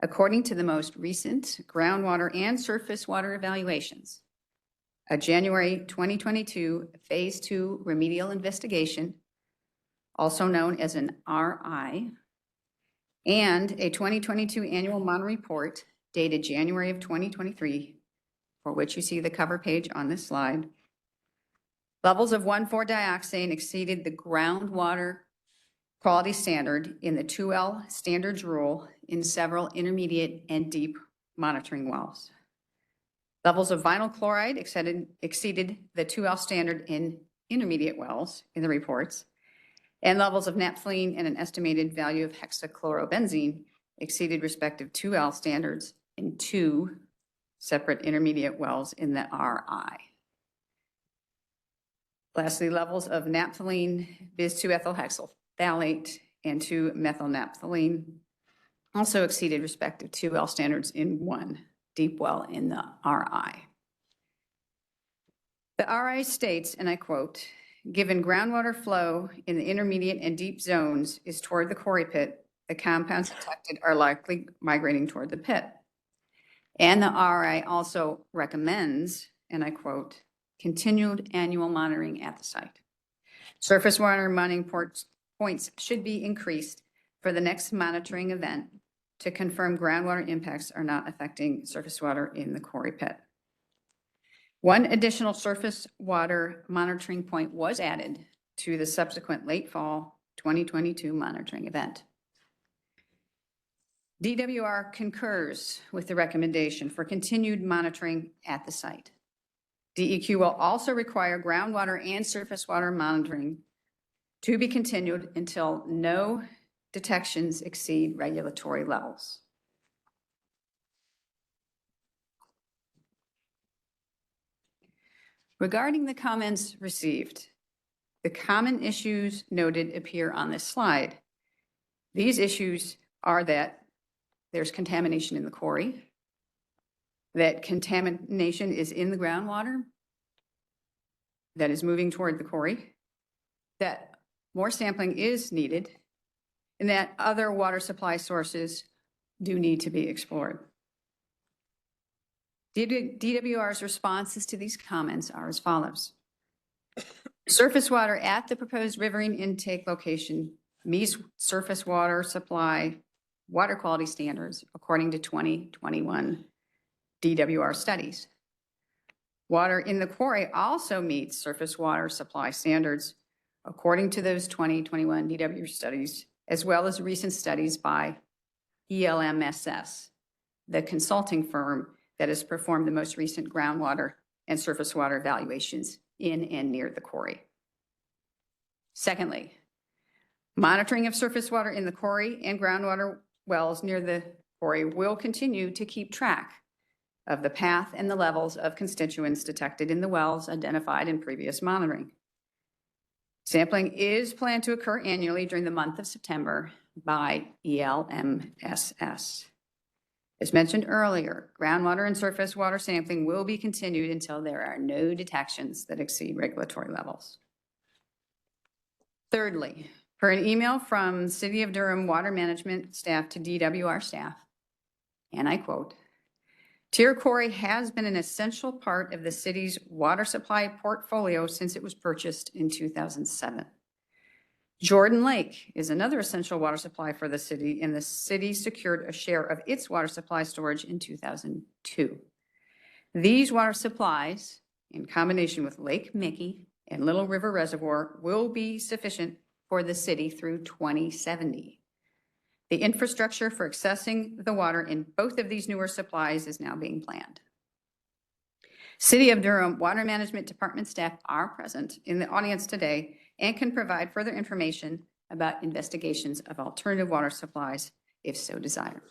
According to the most recent groundwater and surface water evaluations, a January 2022 Phase 2 remedial investigation, also known as an RI, and a 2022 annual monitoring report dated January of 2023, for which you see the cover page on this slide, levels of 1,4-dioxane exceeded the groundwater quality standard in the 2L standards rule in several intermediate and deep monitoring wells. Levels of vinyl chloride exceeded the 2L standard in intermediate wells in the reports, and levels of naphthalene and an estimated value of hexachlorobenzene exceeded respective 2L standards in 2 separate intermediate wells in the RI. Lastly, levels of naphthalene, bis-2-ethylhexyl phthalate, and 2-methylnaphthalene also exceeded respective 2L standards in 1 deep well in the RI. The RI states, and I quote, "Given groundwater flow in the intermediate and deep zones is toward the quarry pit, the compounds detected are likely migrating toward the pit." And the RI also recommends and I quote, continued annual monitoring at the site. Surface water monitoring points should be increased for the next monitoring event to confirm groundwater impacts are not affecting surface water in the quarry pit. One additional surface water monitoring point was added to the subsequent late fall 2022 monitoring event. DWR concurs with the recommendation for continued monitoring at the site. DEQ will also require groundwater and surface water monitoring to be continued until no detections exceed regulatory levels. Regarding the comments received, the common issues noted appear on this slide. These issues are that there's contamination in the quarry, that contamination is in the groundwater that is moving toward the quarry, that more sampling is needed, and that other water supply sources do need to be explored. DWR's responses to these comments are as follows. Surface water at the proposed riverine intake location meets surface water supply water quality standards according to 2021 DWR studies. Water in the quarry also meets surface water supply standards according to those 2021 DWR studies, as well as recent studies by ELMSS, the consulting firm that has performed the most recent groundwater and surface water evaluations in and near the quarry. Secondly, monitoring of surface water in the quarry and groundwater wells near the quarry will continue to keep track of the path and the levels of constituents detected in the wells identified in previous monitoring. Sampling is planned to occur annually during the month of September by ELMSS. As mentioned earlier, groundwater and surface water sampling will be continued until there are no detections that exceed regulatory levels. Thirdly, per an email from City of Durham Water Management staff to DWR staff, and I quote, Tier Quarry has been an essential part of the city's water supply portfolio since it was purchased in 2007. Jordan Lake is another essential water supply for the city, and the city secured a share of its water supply storage in 2002. These water supplies, in combination with Lake Mickey and Little River Reservoir, will be sufficient for the city through 2070. The infrastructure for accessing the water in both of these newer supplies is now being planned. City of Durham Water Management Department staff are present in the audience today and can provide further information about investigations of alternative water supplies if so desired.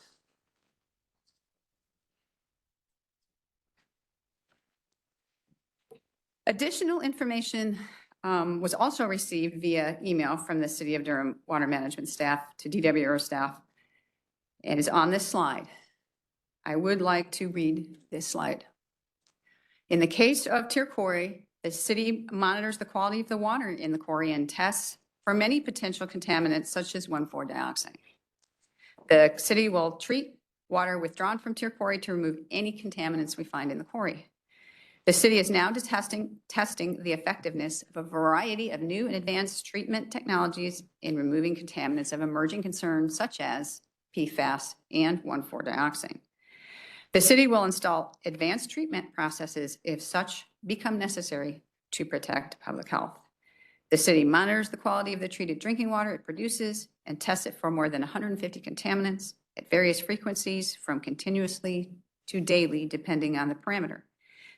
Additional information was also received via email from the City of Durham Water Management staff to DWR staff and is on this slide. I would like to read this slide. In the case of Tier Quarry, the city monitors the quality of the water in the quarry and tests for many potential contaminants such as 1,4-dioxane. The city will treat water withdrawn from Tier Quarry to remove any contaminants we find in the quarry. The city is now testing the effectiveness of a variety of new and advanced treatment technologies in removing contaminants of emerging concerns such as PFAS and 1,4-dioxane. The city will install advanced treatment processes if such become necessary to protect public health. The city monitors the quality of the treated drinking water it produces and tests it for more than 150 contaminants at various frequencies from continuously to daily, depending on the parameter.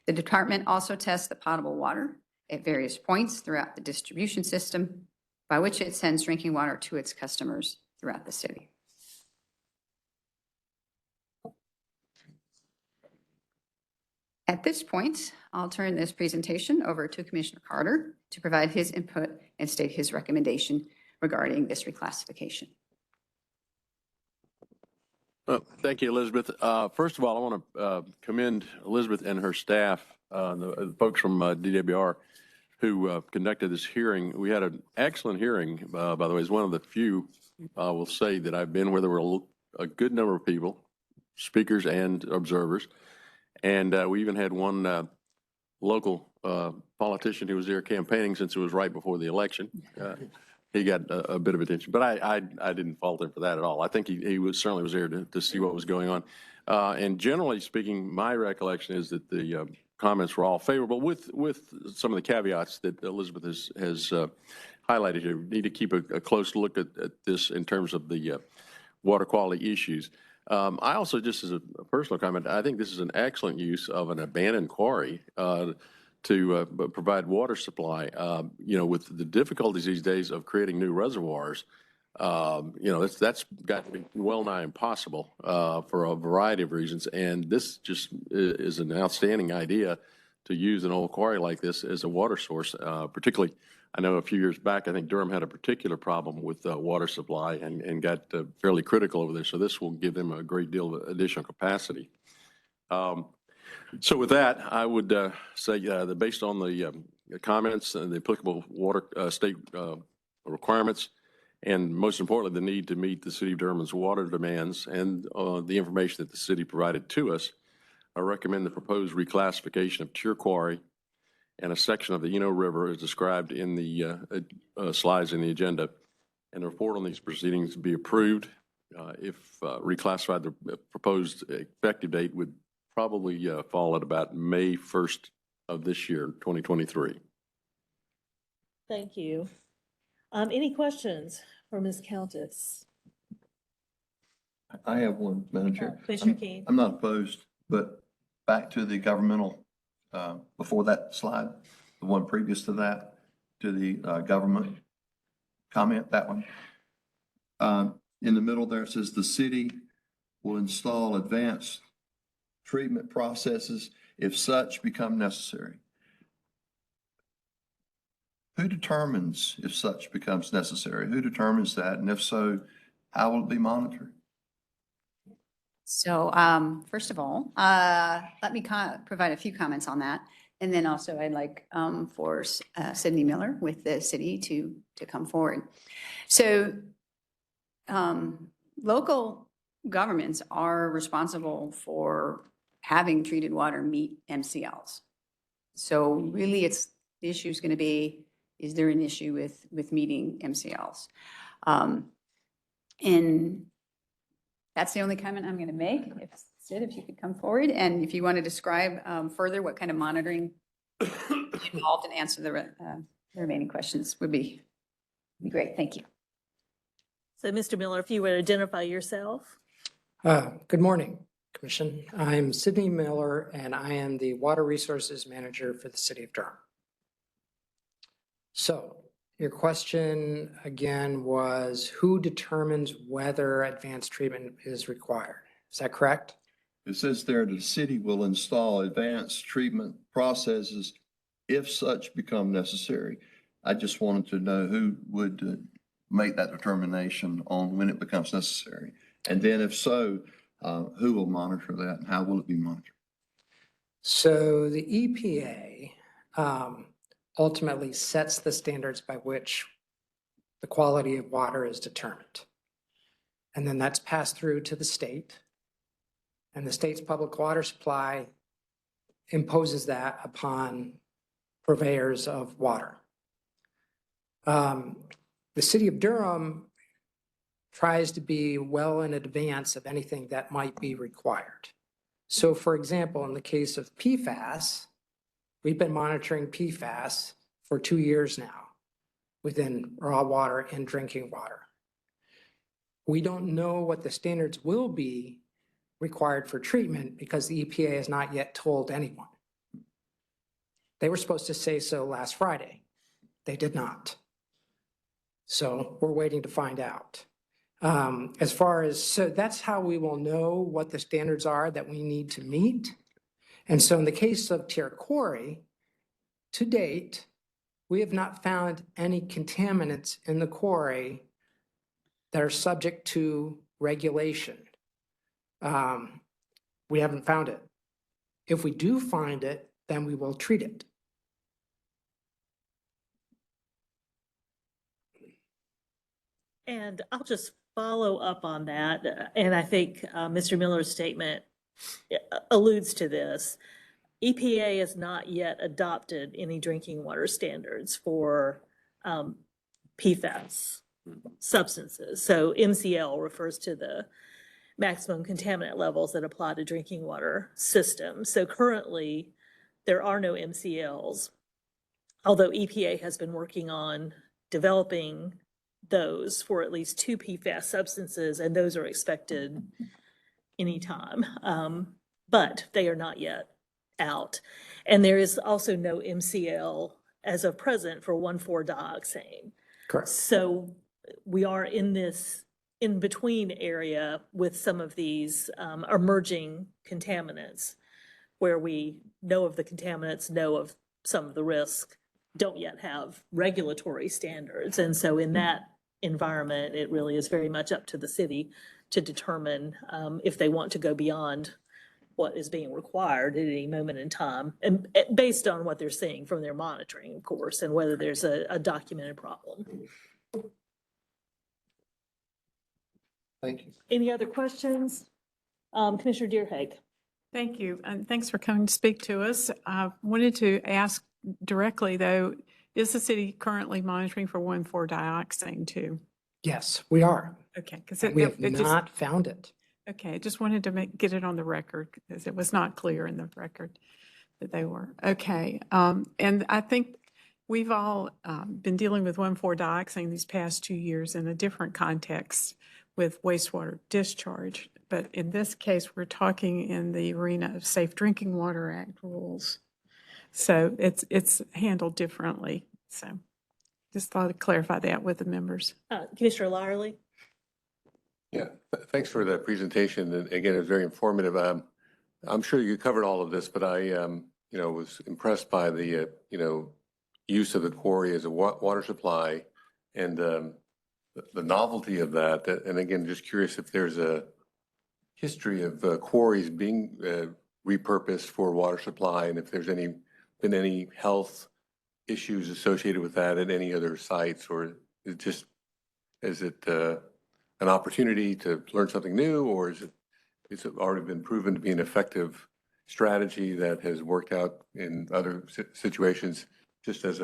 The department also tests the potable water at various points throughout the distribution system by which it sends drinking water to its customers throughout the city. At this point, I'll turn this presentation over to Commissioner Carter to provide his input and state his recommendation regarding this reclassification. Thank you, Elizabeth. First of all, I want to commend Elizabeth and her staff, the folks from DWR who conducted this hearing. We had an excellent hearing, by the way. It's one of the few, I will say, that I've been where there were a good number of people, speakers and observers. And we even had one local politician who was there campaigning since it was right before the election. He got a bit of attention, but I didn't fault him for that at all. I think he certainly was there to see what was going on. And generally speaking, my recollection is that the comments were all favorable with some of the caveats that Elizabeth has highlighted here. We need to keep a close look at this in terms of the water quality issues. I also, just as a personal comment, I think this is an excellent use of an abandoned quarry to provide water supply. With the difficulties these days of creating new reservoirs, that's got to be well nigh impossible for a variety of reasons. And this just is an outstanding idea to use an old quarry like this as a water source, particularly. I know a few years back, I think Durham had a particular problem with water supply and got fairly critical over there. So this will give them a great deal of additional capacity. So with that, I would say that based on the comments and the applicable water state requirements, and most importantly, the need to meet the City of Durham's water demands and the information that the city provided to us, I recommend the proposed reclassification of Tier Quarry and a section of the Eno River as described in the slides in the agenda. And the report on these proceedings be approved. If reclassified, the proposed effective date would probably fall at about May 1st of this year, 2023. Thank you. Any questions for Ms. Countess? I have one, Madam Chair. Commissioner King. I'm not opposed, but back to the governmental, before that slide, the one previous to that, to the government comment, that one. In the middle there, it says the city will install advanced treatment processes if such become necessary. Who determines if such becomes necessary? Who determines that? And if so, how will it be monitored? So first of all, let me provide a few comments on that. And then also I'd like for Sydney Miller with the city to come forward. So local governments are responsible for having treated water meet MCLs. So really the issue is going to be, is there an issue with meeting MCLs? And that's the only comment I'm going to make. Sid, if you could come forward, and if you want to describe further what kind of monitoring involved and answer the remaining questions would be great. Thank you. So Mr. Miller, if you would identify yourself. Good morning, Commission. I'm Sydney Miller, and I am the Water Resources Manager for the City of Durham. So your question again was, who determines whether advanced treatment is required? Is that correct? It says there the city will install advanced treatment processes if such become necessary. I just wanted to know who would make that determination on when it becomes necessary. And then if so, who will monitor that and how will it be monitored? So the EPA ultimately sets the standards by which the quality of water is determined. And then that's passed through to the state. And the state's public water supply imposes that upon purveyors of water. The City of Durham tries to be well in advance of anything that might be required. So for example, in the case of PFAS, we've been monitoring PFAS for 2 years now within raw water and drinking water. We don't know what the standards will be required for treatment because the EPA has not yet told anyone. They were supposed to say so last Friday. They did not. So we're waiting to find out. So that's how we will know what the standards are that we need to meet. And so in the case of Tier Quarry, to date, we have not found any contaminants in the quarry that are subject to regulation. We haven't found it. If we do find it, then we will treat it. And I'll just follow up on that. And I think Mr. Miller's statement alludes to this. EPA has not yet adopted any drinking water standards for PFAS substances. So MCL refers to the maximum contaminant levels that apply to drinking water systems. So currently, there are no MCLs, although EPA has been working on developing those for at least 2 PFAS substances, and those are expected anytime. But they are not yet out. And there is also no MCL as of present for 1,4-dioxane. Correct. So we are in this in-between area with some of these emerging contaminants where we know of the contaminants, know of some of the risk, don't yet have regulatory standards. And so in that environment, it really is very much up to the city to determine if they want to go beyond what is being required at any moment in time, and based on what they're seeing from their monitoring, of course, and whether there's a documented problem. Thank you. Any other questions? Commissioner Deerhake. Thank you, and thanks for coming to speak to us. I wanted to ask directly, though, is the city currently monitoring for 1,4-dioxane too? Yes, we are. Okay, because We have not found it. Okay, I just wanted to get it on the record because it was not clear in the record that they were. Okay, and I think we've all been dealing with 1,4-dioxane these past 2 years in a different context with wastewater discharge. But in this case, we're talking in the arena of Safe Drinking Water Act rules. So it's handled differently. So just thought I'd clarify that with the members. Commissioner Lyerly. Yeah, thanks for the presentation. And again, it was very informative. I'm sure you covered all of this, but I, was impressed by the, use of the quarry as a water supply and the novelty of that. And again, just curious if there's a history of quarries being repurposed for water supply and if there's been any health issues associated with that at any other sites, or is it an opportunity to learn something new, or is it already been proven to be an effective strategy that has worked out in other situations, just as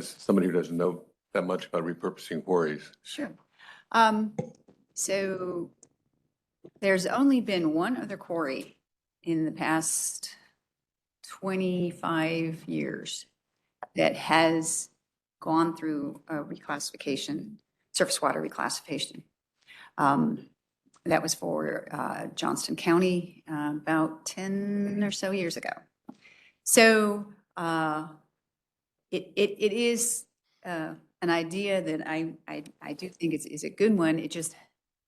somebody who doesn't know that much about repurposing quarries? Sure. So there's only been one other quarry in the past 25 years that has gone through a reclassification, surface water reclassification. That was for Johnston County about 10 or so years ago. So it is an idea that I do think is a good one. It just,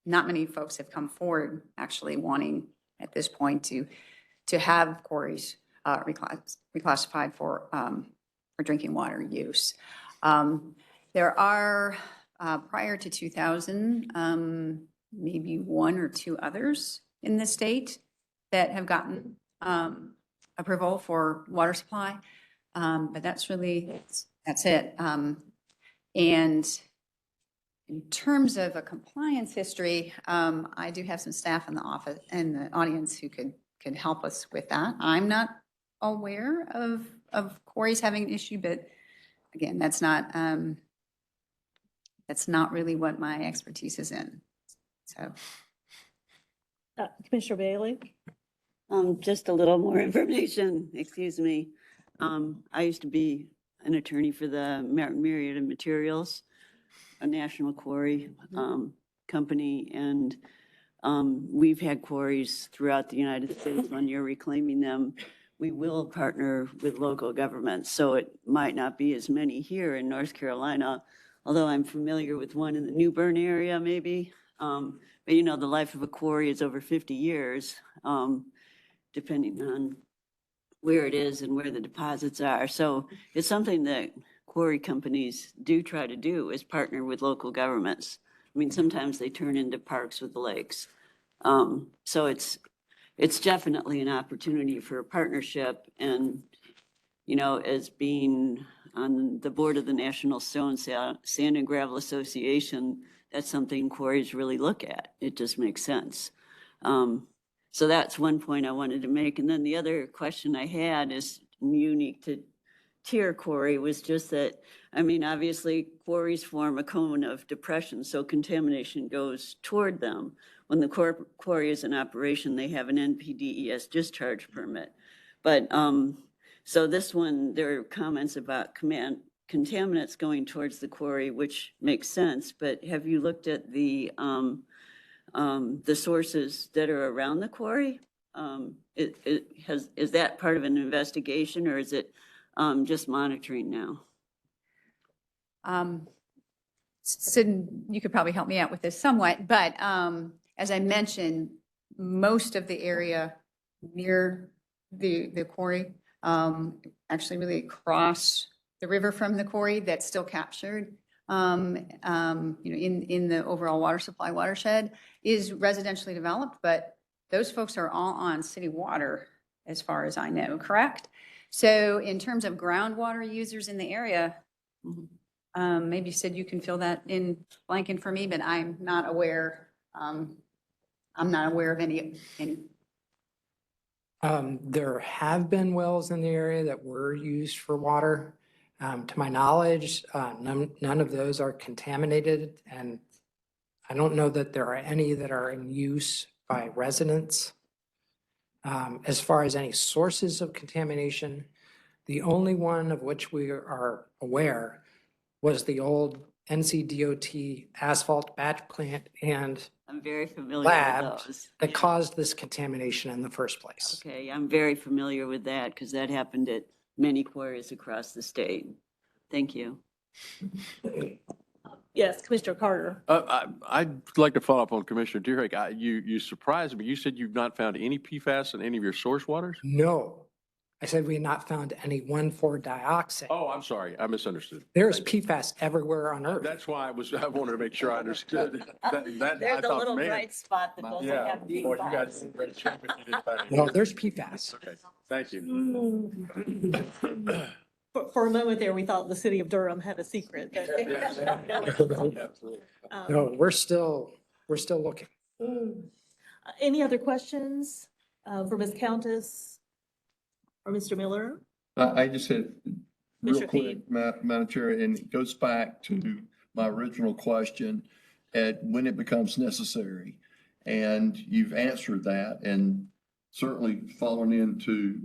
not many folks have come forward actually wanting at this point to have quarries reclassified for drinking water use. There are, prior to 2000, maybe 1 or 2 others in the state that have gotten approval for water supply, but that's it. And in terms of a compliance history, I do have some staff in the office and the audience who could help us with that. I'm not aware of quarries having an issue, but again, that's not really what my expertise is in. So, Commissioner Bailey. Just a little more information, excuse me. I used to be an attorney for the Myriad of Materials, a national quarry company, and we've had quarries throughout the United States. When you're reclaiming them, we will partner with local governments, so it might not be as many here in North Carolina, although I'm familiar with one in the New Bern area maybe. But the life of a quarry is over 50 years, depending on where it is and where the deposits are. So it's something that quarry companies do try to do, is partner with local governments. I mean, sometimes they turn into parks with the lakes. So it's definitely an opportunity for a partnership. And, as being on the board of the National Stone, Sand and Gravel Association, that's something quarries really look at. It just makes sense. So that's one point I wanted to make. And then the other question I had is unique to tier quarry was just that, I mean, obviously quarries form a cone of depression, so contamination goes toward them. When the quarry is in operation, they have an NPDES discharge permit. But so this one, there are comments about contaminants going towards the quarry, which makes sense. But have you looked at the sources that are around the quarry? Is that part of an investigation, or is it just monitoring now? Sid, you could probably help me out with this somewhat, but as I mentioned, most of the area near the quarry, actually really across the river from the quarry, that's still captured, in the overall water supply watershed, is residentially developed, but those folks are all on city water, as far as I know, correct? So in terms of groundwater users in the area, maybe Sid, you can fill that in blanket for me, but I'm not aware of any. There have been wells in the area that were used for water. To my knowledge, none of those are contaminated, and I don't know that there are any that are in use by residents. As far as any sources of contamination, the only one of which we are aware was the old NCDOT asphalt batch plant and I'm very familiar lab with those. that caused this contamination in the first place. Okay, I'm very familiar with that because that happened at many quarries across the state. Thank you. Yes, Commissioner Carter. I'd like to follow up on Commissioner Deerhake. You surprised me. You said you've not found any PFAS in any of your source waters? No, I said we had not found any 1,4-dioxane. Oh, I'm sorry. I misunderstood. There's PFAS everywhere on Earth. That's why I wanted to make sure I understood. That I There's a thought, little man, bright spot that doesn't yeah, have boy, you guys PFAS. did a great job if you didn't find any. No, there's PFAS. Okay, thank you. For a moment there, we thought the city of Durham had a secret. No, we're still looking. Any other questions for Ms. Countess or Mr. Miller? I just said, real Mr. quick, Madam Chair, and it goes back to my original question at when it becomes necessary. And you've answered that, and certainly following into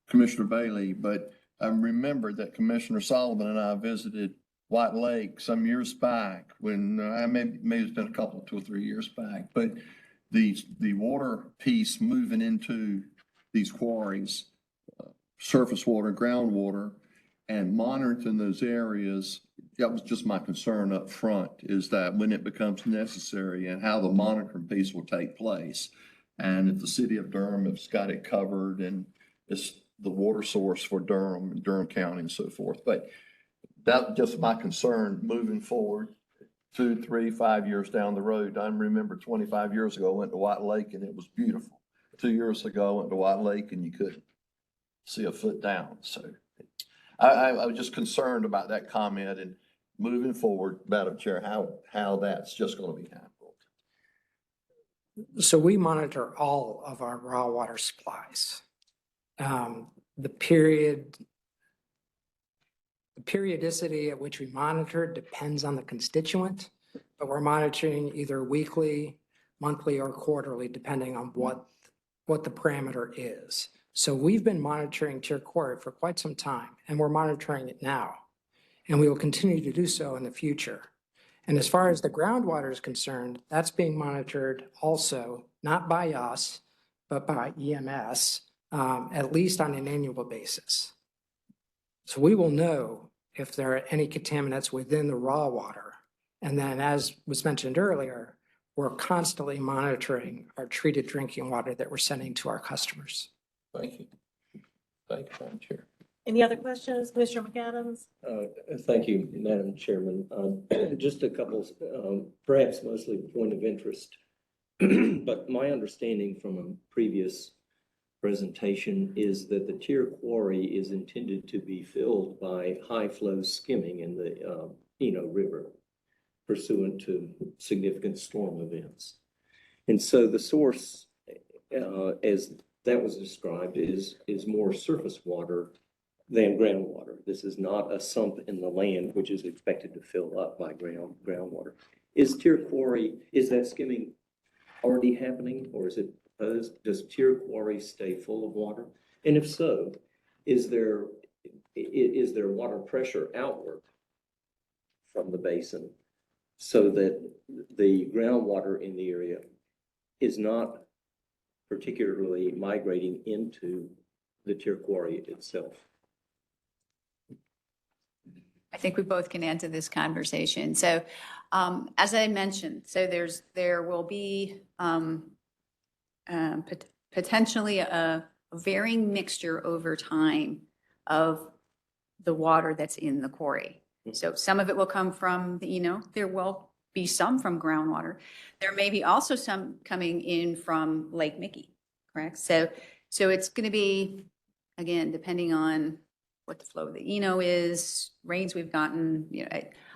Commissioner Bailey, but I remember that Commissioner Solomon and I visited White Lake some years back when, maybe it's been a couple, 2 or 3 years back, but the water piece moving into these quarries, surface water, groundwater, and monitoring those areas, that was just my concern up front, is that when it becomes necessary and how the monitoring piece will take place. And if the city of Durham has got it covered and it's the water source for Durham and Durham County and so forth. But that's just my concern moving forward 2, 3, 5 years down the road. I remember 25 years ago, I went to White Lake and it was beautiful. 2 years ago, I went to White Lake and you couldn't see a foot down. So I was just concerned about that comment and moving forward, Madam Chair, how that's just going to be handled. So we monitor all of our raw water supplies. The periodicity at which we monitor depends on the constituent, but we're monitoring either weekly, monthly, or quarterly, depending on what the parameter is. So we've been monitoring tier quarry for quite some time, and we're monitoring it now, and we will continue to do so in the future. And as far as the groundwater is concerned, that's being monitored also, not by us, but by EMS, at least on an annual basis. So we will know if there are any contaminants within the raw water. And then, as was mentioned earlier, we're constantly monitoring our treated drinking water that we're sending to our customers. Thank you. Thank you, Madam Chair. Any other questions, Commissioner McAdams? Thank you, Madam Chairman. Just a couple, perhaps mostly point of interest. But my understanding from a previous presentation is that the tier quarry is intended to be filled by high flow skimming in the River pursuant to significant storm events. And so the source as that was described, is more surface water than groundwater. This is not a sump in the land which is expected to fill up by groundwater. Is tier quarry, is that skimming already happening, or is it proposed? Does tier quarry stay full of water? And if so, is there water pressure outward from the basin so that the groundwater in the area is not particularly migrating into the tier quarry itself? I think we both can add to this conversation. So, as I mentioned, so there will be potentially a varying mixture over time of the water that's in the quarry. So some of it will come from the there will be some from groundwater. There may be also some coming in from Lake Mickey, correct? So it's going to be, again, depending on what the flow of the is, rains we've gotten,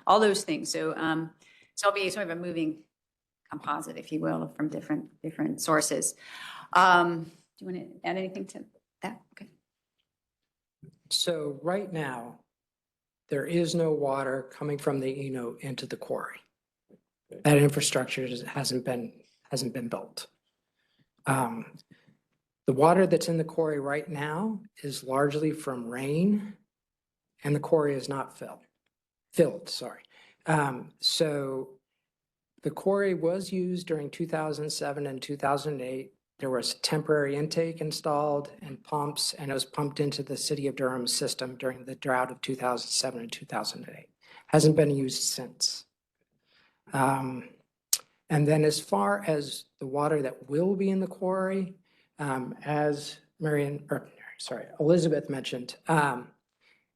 all those things. So it'll be sort of a moving composite, if you will, from different sources. Do you want to add anything to that? Okay. So right now, there is no water coming from the into the quarry. That infrastructure hasn't been built. The water that's in the quarry right now is largely from rain, and the quarry is not filled. So the quarry was used during 2007 and 2008. There was temporary intake installed and pumps, and it was pumped into the city of Durham system during the drought of 2007 and 2008. Hasn't been used since. And then as far as the water that will be in the quarry, as Elizabeth mentioned,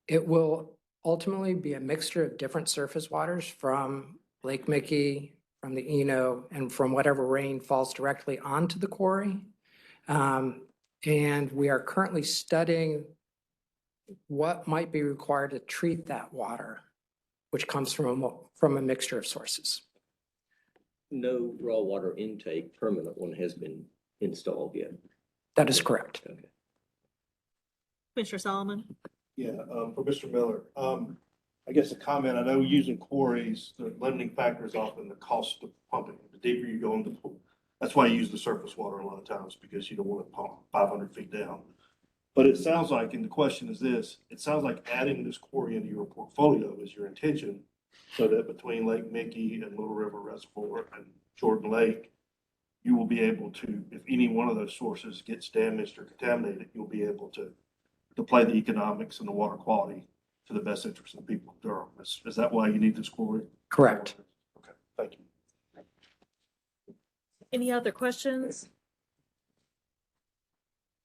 it will ultimately be a mixture of different surface waters from Lake Mickey, from the and from whatever rain falls directly onto the quarry. And we are currently studying what might be required to treat that water, which comes from a mixture of sources. No raw water intake, permanent one, has been installed yet. That is correct. Okay. Commissioner Solomon? Yeah, for Mr. Miller, I guess a comment, I know using quarries, the limiting factor is often the cost of pumping. The deeper you go into the pool, that's why you use the surface water a lot of times, because you don't want to pump 500 feet down. But it sounds like, and the question is this, it sounds like adding this quarry into your portfolio is your intention, so that between Lake Mickey and Little River Reservoir and Jordan Lake, you will be able to, if any one of those sources gets damaged or contaminated, you'll be able to play the economics and the water quality to the best interest of the people of Durham. Is that why you need this quarry? Correct. Okay, thank you. Any other questions?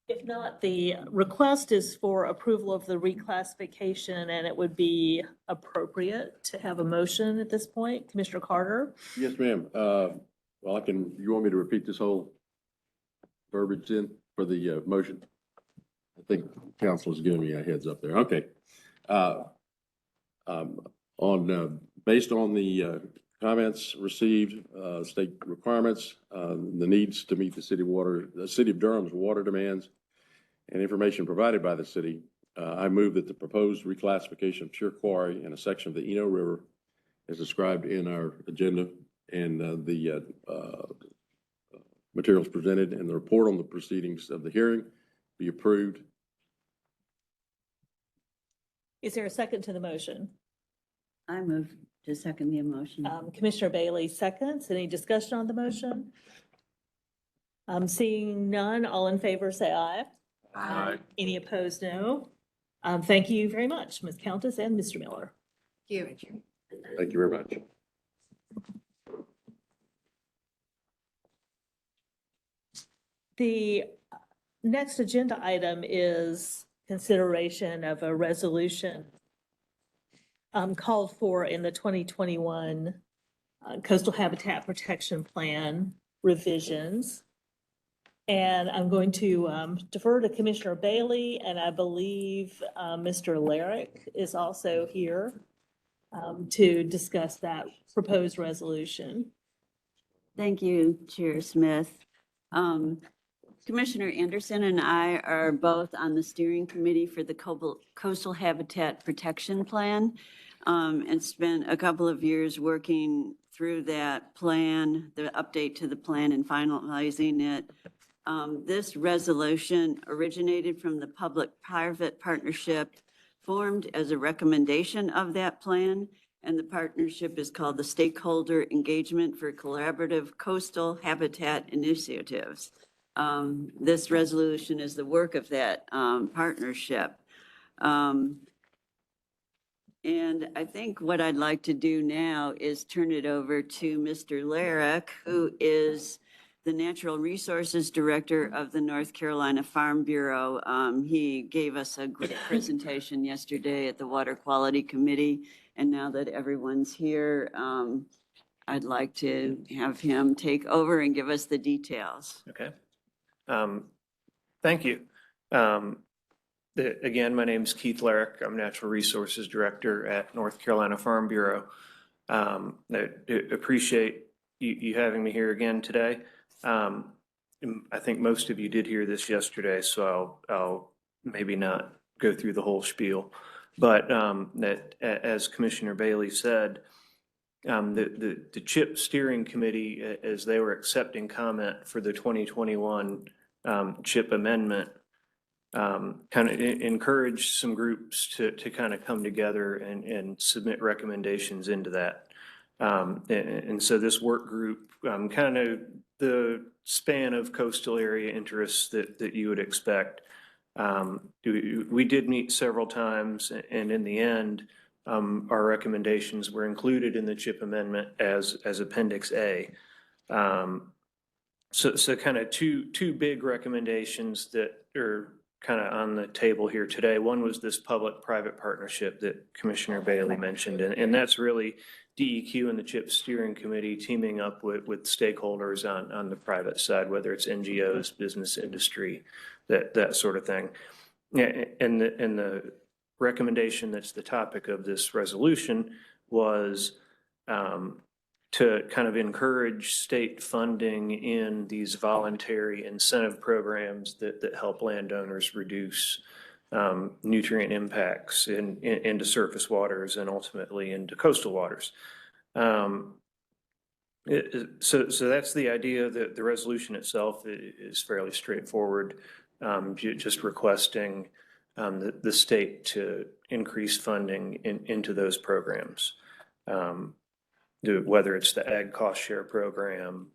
If not, the request is for approval of the reclassification, and it would be appropriate to have a motion at this point. Commissioner Carter? Yes, ma'am. Well, you want me to repeat this whole verbiage in for the motion? I think council is giving me a heads up there. Okay. Based on the comments received, state requirements, the needs to meet the city of Durham's water demands, and information provided by the city, I move that the proposed reclassification of Tier Quarry in a section of the Eno River, as described in our agenda and the materials presented and the report on the proceedings of the hearing, be approved. Is there a second to the motion? I move to second the motion. Commissioner Bailey seconds. Any discussion on the motion? Seeing none, all in favor say aye. Aye. Any opposed, no. Thank you very much, Ms. Countess and Mr. Miller. Thank you. Thank you very much. The next agenda item is consideration of a resolution called for in the 2021 Coastal Habitat Protection Plan revisions. And I'm going to defer to Commissioner Bailey, and I believe Mr. Larrick is also here to discuss that proposed resolution. Thank you, Chair Smith. Commissioner Anderson and I are both on the steering committee for the Coastal Habitat Protection Plan. And spent a couple of years working through that plan, the update to the plan and finalizing it. This resolution originated from the public-private partnership formed as a recommendation of that plan. And the partnership is called the Stakeholder Engagement for Collaborative Coastal Habitat Initiatives. This resolution is the work of that partnership. And I think what I'd like to do now is turn it over to Mr. Larrick, who is the Natural Resources Director of the North Carolina Farm Bureau. He gave us a great presentation yesterday at the Water Quality Committee. And now that everyone's here, I'd like to have him take over and give us the details. Okay. Thank you. Again, my name is Keith Larrick. I'm Natural Resources Director at North Carolina Farm Bureau. I appreciate you having me here again today. I think most of you did hear this yesterday, so I'll maybe not go through the whole spiel. But that, as Commissioner Bailey said, the CHIP Steering Committee, as they were accepting comment for the 2021 CHIP amendment, kind of encouraged some groups to kind of come together and submit recommendations into that. And so this work group, kind of the span of coastal area interests that you would expect. We did meet several times, and in the end, our recommendations were included in the CHIP amendment as Appendix A. So kind of two big recommendations that are kind of on the table here today. One was this public-private partnership that Commissioner Bailey mentioned, and that's really DEQ and the CHIP Steering Committee teaming up with stakeholders on the private side, whether it's NGOs, business industry, that sort of thing. And the recommendation that's the topic of this resolution was to kind of encourage state funding in these voluntary incentive programs that help landowners reduce nutrient impacts into surface waters and ultimately into coastal waters. So that's the idea. That the resolution itself is fairly straightforward, just requesting the state to increase funding into those programs. Whether it's the ag cost share program,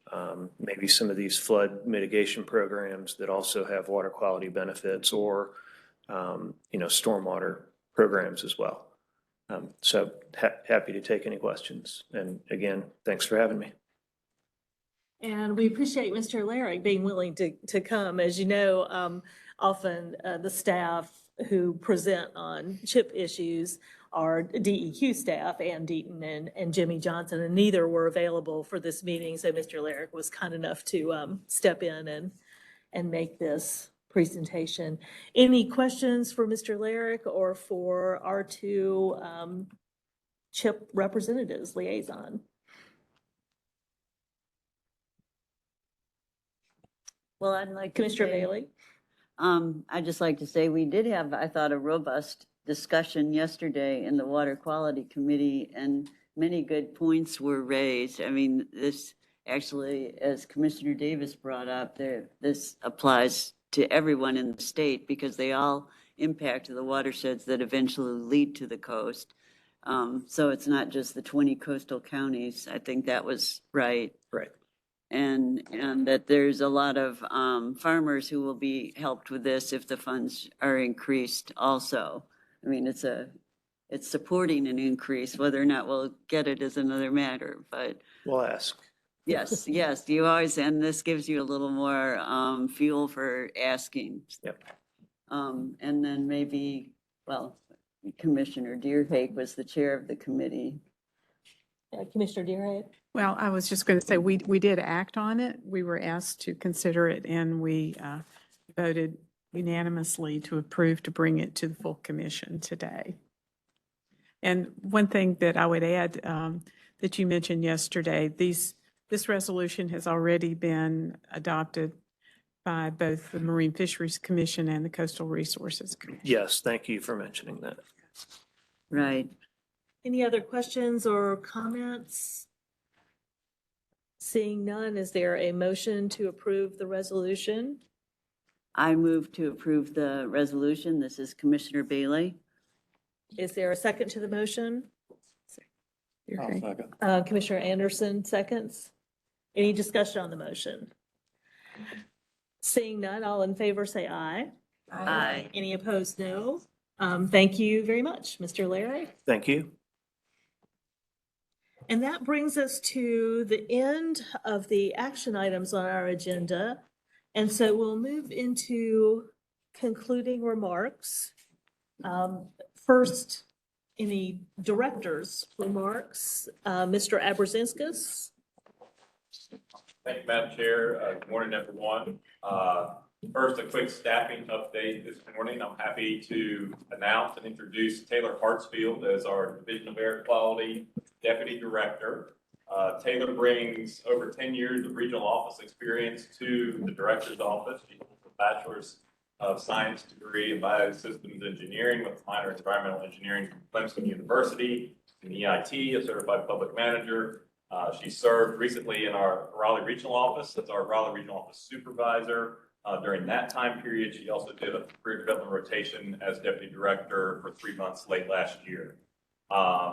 maybe some of these flood mitigation programs that also have water quality benefits, or stormwater programs as well. So happy to take any questions. And again, thanks for having me. And we appreciate Mr. Larrick being willing to come. As you know, often the staff who present on CHIP issues are DEQ staff, Ann Deaton and Jimmy Johnson, and neither were available for this meeting. So Mr. Larrick was kind enough to step in and make this presentation. Any questions for Mr. Larrick or for our two CHIP representatives, liaison? Well, I'd like to Commissioner say, Bailey? I'd just like to say we did have, I thought, a robust discussion yesterday in the Water Quality Committee, and many good points were raised. I mean, this actually, as Commissioner Davis brought up, this applies to everyone in the state because they all impact the watersheds that eventually lead to the coast. So it's not just the 20 coastal counties. I think that was right. Right. And that there's a lot of farmers who will be helped with this if the funds are increased also. I mean, it's supporting an increase. Whether or not we'll get it is another matter, but. We'll ask. Yes, you always, and this gives you a little more fuel for asking. Yep. And then maybe, well, Commissioner Deerhake was the chair of the committee. Commissioner Deerhake? Well, I was just going to say, we did act on it. We were asked to consider it, and we voted unanimously to approve to bring it to the full commission today. And one thing that I would add that you mentioned yesterday, this resolution has already been adopted by both the Marine Fisheries Commission and the Coastal Resources Commission. Yes, thank you for mentioning that. Right. Any other questions or comments? Seeing none, is there a motion to approve the resolution? I move to approve the resolution. This is Commissioner Bailey. Is there a second to the motion? You're I'll okay. second. Commissioner Anderson seconds. Any discussion on the motion? Seeing none, all in favor say aye. Aye. Any opposed, no. Thank you very much, Mr. Larry. Thank you. And that brings us to the end of the action items on our agenda. And so we'll move into concluding remarks. First, any director's remarks? Mr. Abrazinskis? Thank you, Madam Chair. Good morning, everyone. First, a quick staffing update this morning. I'm happy to announce and introduce Taylor Hartsfield as our Division of Air Quality Deputy Director. Taylor brings over 10 years of regional office experience to the Director's Office. She holds a Bachelor's of Science degree in Biosystems Engineering with a minor in Environmental Engineering from Clemson University, an EIT, a Certified Public Manager. She served recently in our Raleigh Regional Office as our Raleigh Regional Office Supervisor. During that time period, she also did a career development rotation as Deputy Director for 3 months late last year.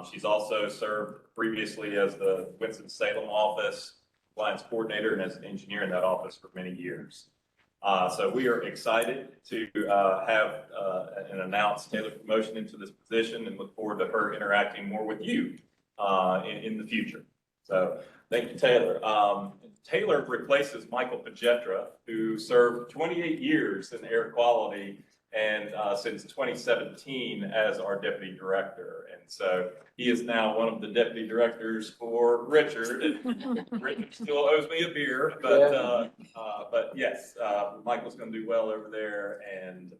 She's also served previously as the Winston-Salem Office Compliance Coordinator and as an engineer in that office for many years. So we are excited to have and announce Taylor's promotion into this position and look forward to her interacting more with you in the future. So thank you, Taylor. Taylor replaces Michael Pagetra, who served 28 years in air quality and since 2017 as our Deputy Director. And so he is now one of the Deputy Directors for Richard. And Richard still owes me a beer, but yes, Michael's going to do well over there, and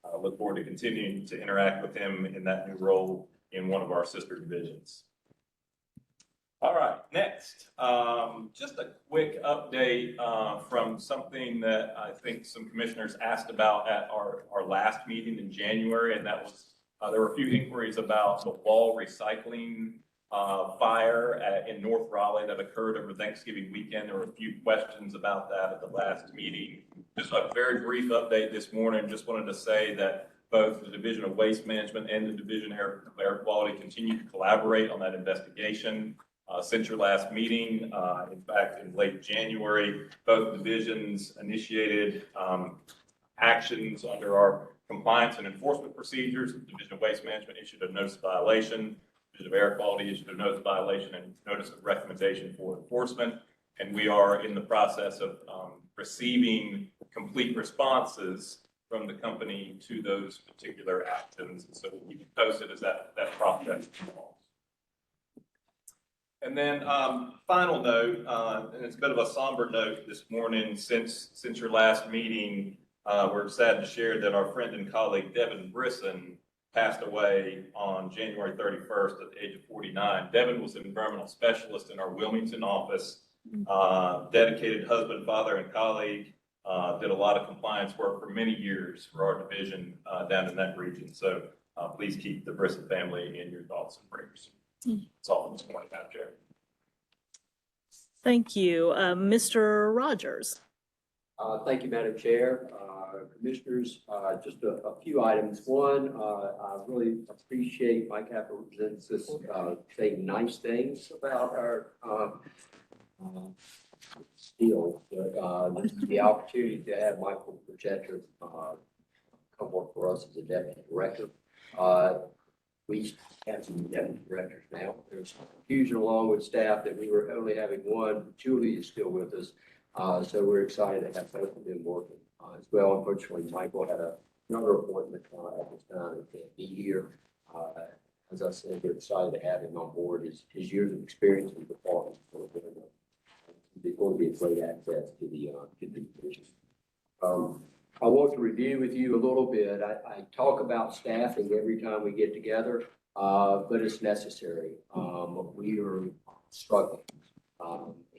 I look forward to continuing to interact with him in that new role in one of our sister divisions. All right, next, just a quick update from something that I think some commissioners asked about at our last meeting in January, and that was there were a few inquiries about the wall recycling fire in North Raleigh that occurred over Thanksgiving weekend. There were a few questions about that at the last meeting. Just a very brief update this morning. Just wanted to say that both the Division of Waste Management and the Division of Air Quality continue to collaborate on that investigation. Since your last meeting, in fact, in late January, both divisions initiated actions under our compliance and enforcement procedures. The Division of Waste Management issued a notice of violation. The Division of Air Quality issued a notice of violation and notice of recommendation for enforcement. And we are in the process of receiving complete responses from the company to those particular actions. And so we'll keep you posted as that process evolves. And then final note, and it's a bit of a somber note this morning, since your last meeting, we're sad to share that our friend and colleague Devin Brisson passed away on January 31st at the age of 49. Devin was an environmental specialist in our Wilmington office, dedicated husband, father, and colleague, did a lot of compliance work for many years for our division down in that region. So please keep the Brisson family in your thoughts and prayers. That's all this morning, Madam Chair. Thank you. Mr. Rogers. Thank you, Madam Chair. Commissioners, just a few items. One, I really appreciate Mike Abrazinskis saying nice things about our deal. But the opportunity to have Michael Pagetra come work for us as a deputy director. We have some deputy directors now. There's confusion along with staff that we were only having one. Julie is still with us. So we're excited to have both of them working as well. Unfortunately, Michael had another appointment at this time and can't be here. As I said, we're excited to have him on board. His years of experience in the department is going to be a great asset to the division. I want to review with you a little bit. I talk about staffing every time we get together, but it's necessary. We are struggling.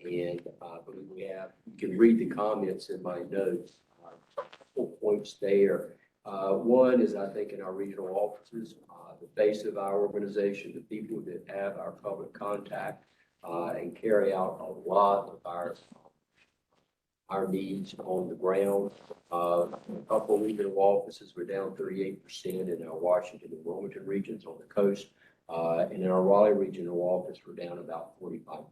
And I believe you can read the comments in my notes. Couple points there. One is, I think, in our regional offices, the face of our organization, the people that have our public contact and carry out a lot of our needs on the ground. A couple of regional offices were down 38% in our Washington and Wilmington regions on the coast. And in our Raleigh regional office, we're down about 45%.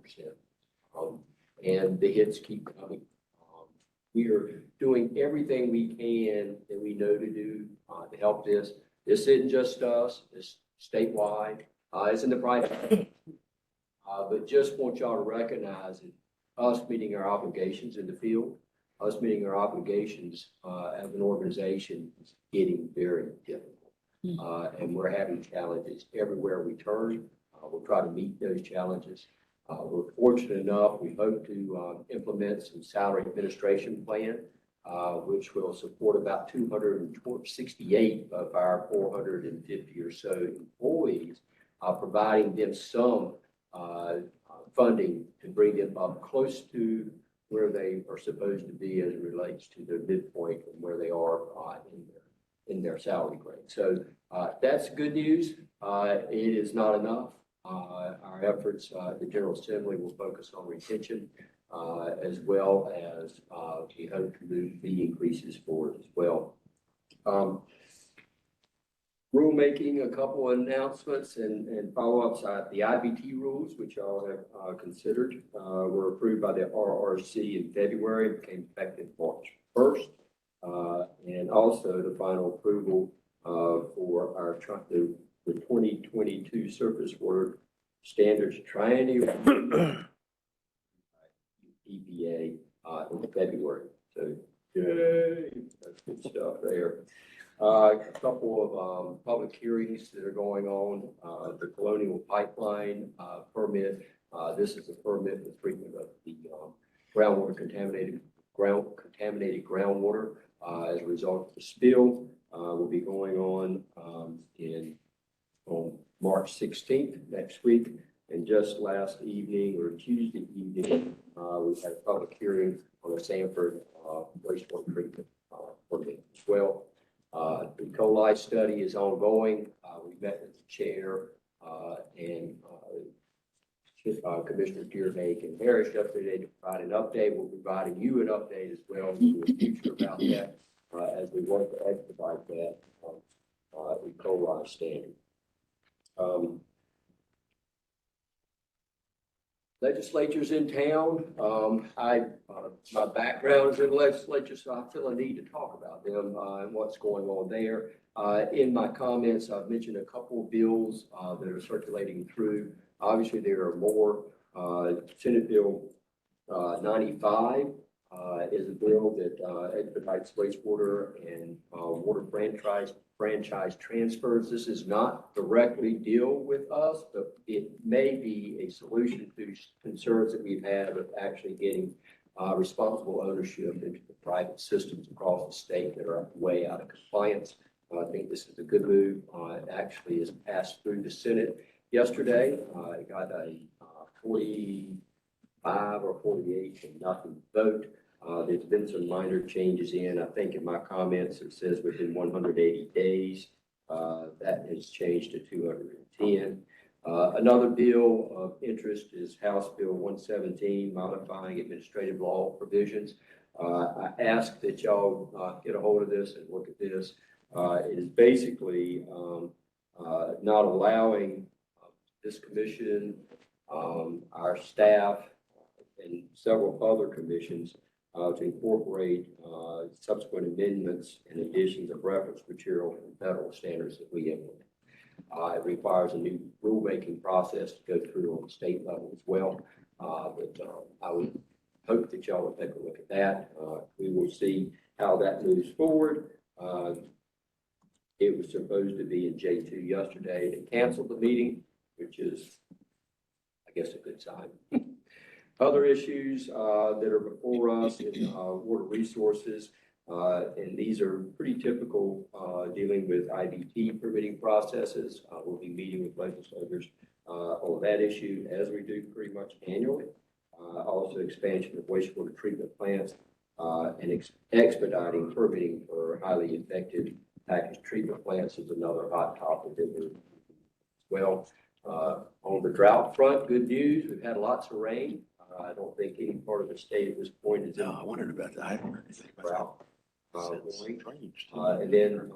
And the hits keep coming. We are doing everything we can that we know to do to help this. This isn't just us, it's statewide, it's in the private. But just want y'all to recognize that us meeting our obligations in the field, us meeting our obligations as an organization is getting very difficult. And we're having challenges everywhere we turn. We'll try to meet those challenges. We're fortunate enough, we hope to implement some salary administration plan, which will support about 268 of our 450 or so employees, providing them some funding to bring them up close to where they are supposed to be as it relates to their midpoint and where they are in their salary grade. So that's good news. It is not enough. Our efforts, the General Assembly will focus on retention as well as we hope to move fee increases forward as well. Rulemaking, a couple of announcements and follow-ups. The IBT rules, which y'all have considered, were approved by the RRC in February, became effective March 1st. And also the final approval for our the 2022 surface water standards triennial EPA in February. So, yay, that's good stuff there. A couple of public hearings that are going on. The Colonial Pipeline permit. This is a permit for treatment of the contaminated groundwater as a result of the spill. Will be going on on March 16th next week. And just last evening or Tuesday evening, we had a public hearing on the Sanford wastewater treatment permit as well. The E. coli study is ongoing. We met with the chair and Commissioner Deerhake and Harris yesterday to provide an update. We're providing you an update as well in the future about that as we work to expedite that E. coli standard. Legislatures in town. My background is in the legislature, so I feel a need to talk about them and what's going on there. In my comments, I've mentioned a couple of bills that are circulating through. Obviously, there are more. Senate Bill 95 is a bill that expedites wastewater and water franchise transfers. This is not directly deal with us, but it may be a solution to concerns that we've had with actually getting responsible ownership into the private systems across the state that are way out of compliance. I think this is a good move. It actually is passed through the Senate yesterday. It got a 45 or 48 and nothing vote. There's been some minor changes in, I think in my comments, it says within 180 days, that has changed to 210. Another bill of interest is House Bill 117, modifying administrative law provisions. I ask that y'all get a hold of this and look at this. It is basically not allowing this commission, our staff, and several other commissions to incorporate subsequent amendments and additions of reference material and federal standards that we implement. It requires a new rulemaking process to go through on the state level as well. But I would hope that y'all would take a look at that. We will see how that moves forward. It was supposed to be in J2 yesterday. They canceled the meeting, which is, I guess, a good sign. Other issues that are before us in water resources, and these are pretty typical dealing with IBT permitting processes. We'll be meeting with legislators on that issue as we do pretty much annually. also expansion of wastewater treatment plants, and expediting permitting for highly effective packaged treatment plants is another hot topic that we're well. On the drought front, good news, we've had lots of rain. I don't think any part of the state at this point is. No, I wondered about that. I haven't heard anything about Drought. that. And then,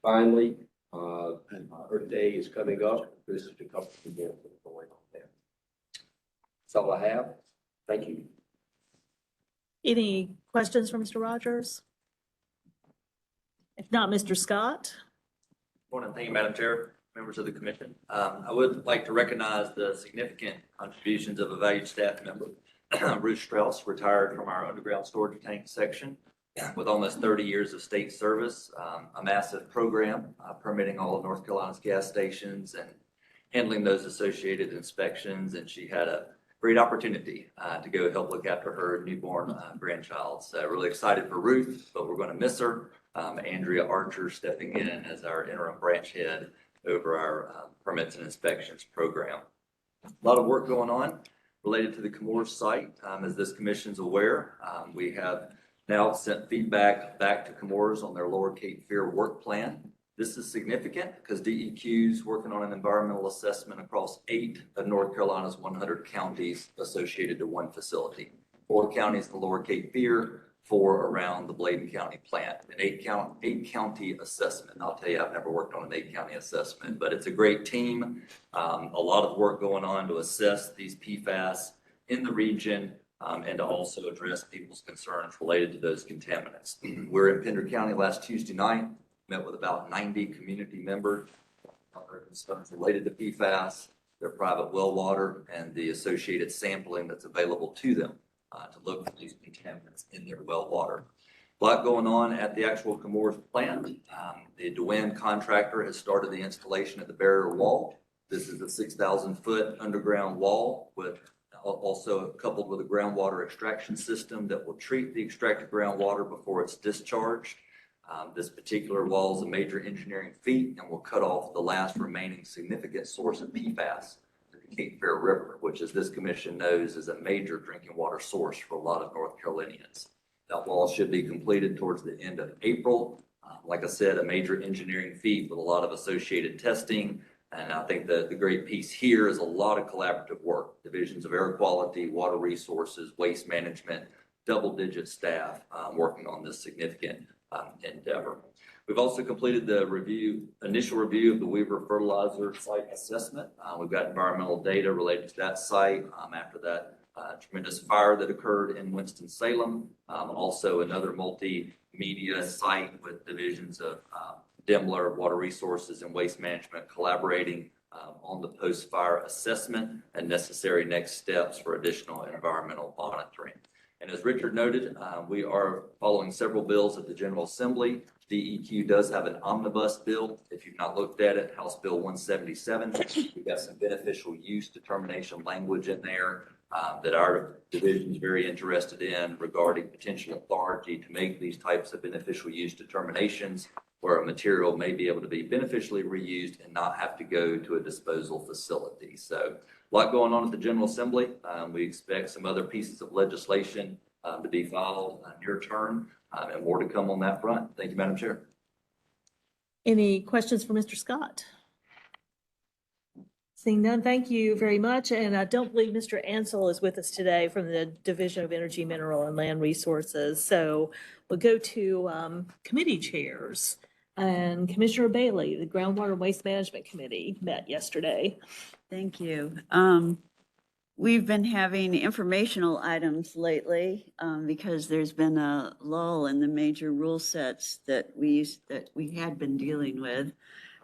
finally, Earth Day is coming up. This is a couple of events that are going on there. That's all I have. Thank you. Any questions for Mr. Rogers? If not, Mr. Scott? Morning. Thank you, Madam Chair, members of the commission. I would like to recognize the significant contributions of a valued staff member, Ruth Strauss, retired from our underground storage tank section with almost 30 years of state service, a massive program permitting all of North Carolina's gas stations and handling those associated inspections. And she had a great opportunity to go help look after her newborn grandchild. So really excited for Ruth, but we're going to miss her. Andrea Archer stepping in as our interim branch head over our permits and inspections program. A lot of work going on related to the Comores site. As this commission's aware, we have now sent feedback back to Comores on their Lower Cape Fear work plan. This is significant because DEQ is working on an environmental assessment across 8 of North Carolina's 100 counties associated to one facility. 4 counties in the Lower Cape Fear, 4 around the Bladen County plant, an 8-county assessment. I'll tell you, I've never worked on an 8-county assessment, but it's a great team. A lot of work going on to assess these PFAS in the region and to also address people's concerns related to those contaminants. We're in Pender County last Tuesday night, met with about 90 community members on their concerns related to PFAS, their private well water, and the associated sampling that's available to them to look for these contaminants in their well water. A lot going on at the actual Comores plant. The DeWin contractor has started the installation of the barrier wall. This is a 6,000-foot underground wall with also coupled with a groundwater extraction system that will treat the extracted groundwater before it's discharged. This particular wall is a major engineering feat and will cut off the last remaining significant source of PFAS, the Cape Fear River, which, as this commission knows, is a major drinking water source for a lot of North Carolinians. That wall should be completed towards the end of April. Like I said, a major engineering feat with a lot of associated testing. And I think the great piece here is a lot of collaborative work, divisions of air quality, water resources, waste management, double-digit staff working on this significant endeavor. We've also completed the initial review of the Weaver Fertilizer site assessment. We've got environmental data related to that site after that tremendous fire that occurred in Winston-Salem. Also another multimedia site with divisions of Demler, Water Resources, and Waste Management collaborating on the post-fire assessment and necessary next steps for additional environmental monitoring. And as Richard noted, we are following several bills at the General Assembly. DEQ does have an omnibus bill. If you've not looked at it, House Bill 177, we've got some beneficial use determination language in there that our division is very interested in regarding potential authority to make these types of beneficial use determinations where a material may be able to be beneficially reused and not have to go to a disposal facility. So a lot going on at the General Assembly. We expect some other pieces of legislation to be filed near term and more to come on that front. Thank you, Madam Chair. Any questions for Mr. Scott? Seeing none, thank you very much. And I don't believe Mr. Ansel is with us today from the Division of Energy, Mineral, and Land Resources. So we'll go to committee chairs. And Commissioner Bailey, the Groundwater and Waste Management Committee met yesterday. Thank you. We've been having informational items lately because there's been a lull in the major rule sets that we had been dealing with.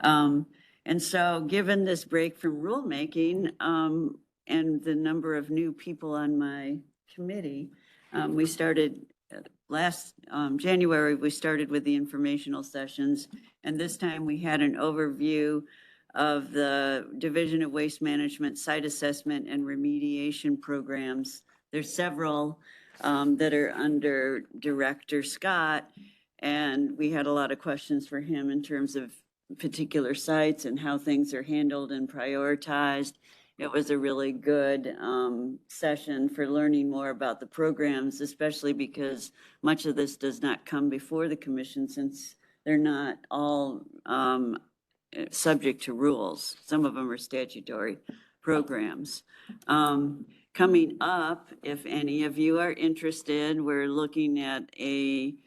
And so given this break from rulemaking and the number of new people on my committee, we started last January, we started with the informational sessions. And this time we had an overview of the Division of Waste Management site assessment and remediation programs. There's several that are under Director Scott, and we had a lot of questions for him in terms of particular sites and how things are handled and prioritized. it was a really good session for learning more about the programs, especially because much of this does not come before the commission since they're not all subject to rules. Some of them are statutory programs. Coming up, if any of you are interested, we're looking at an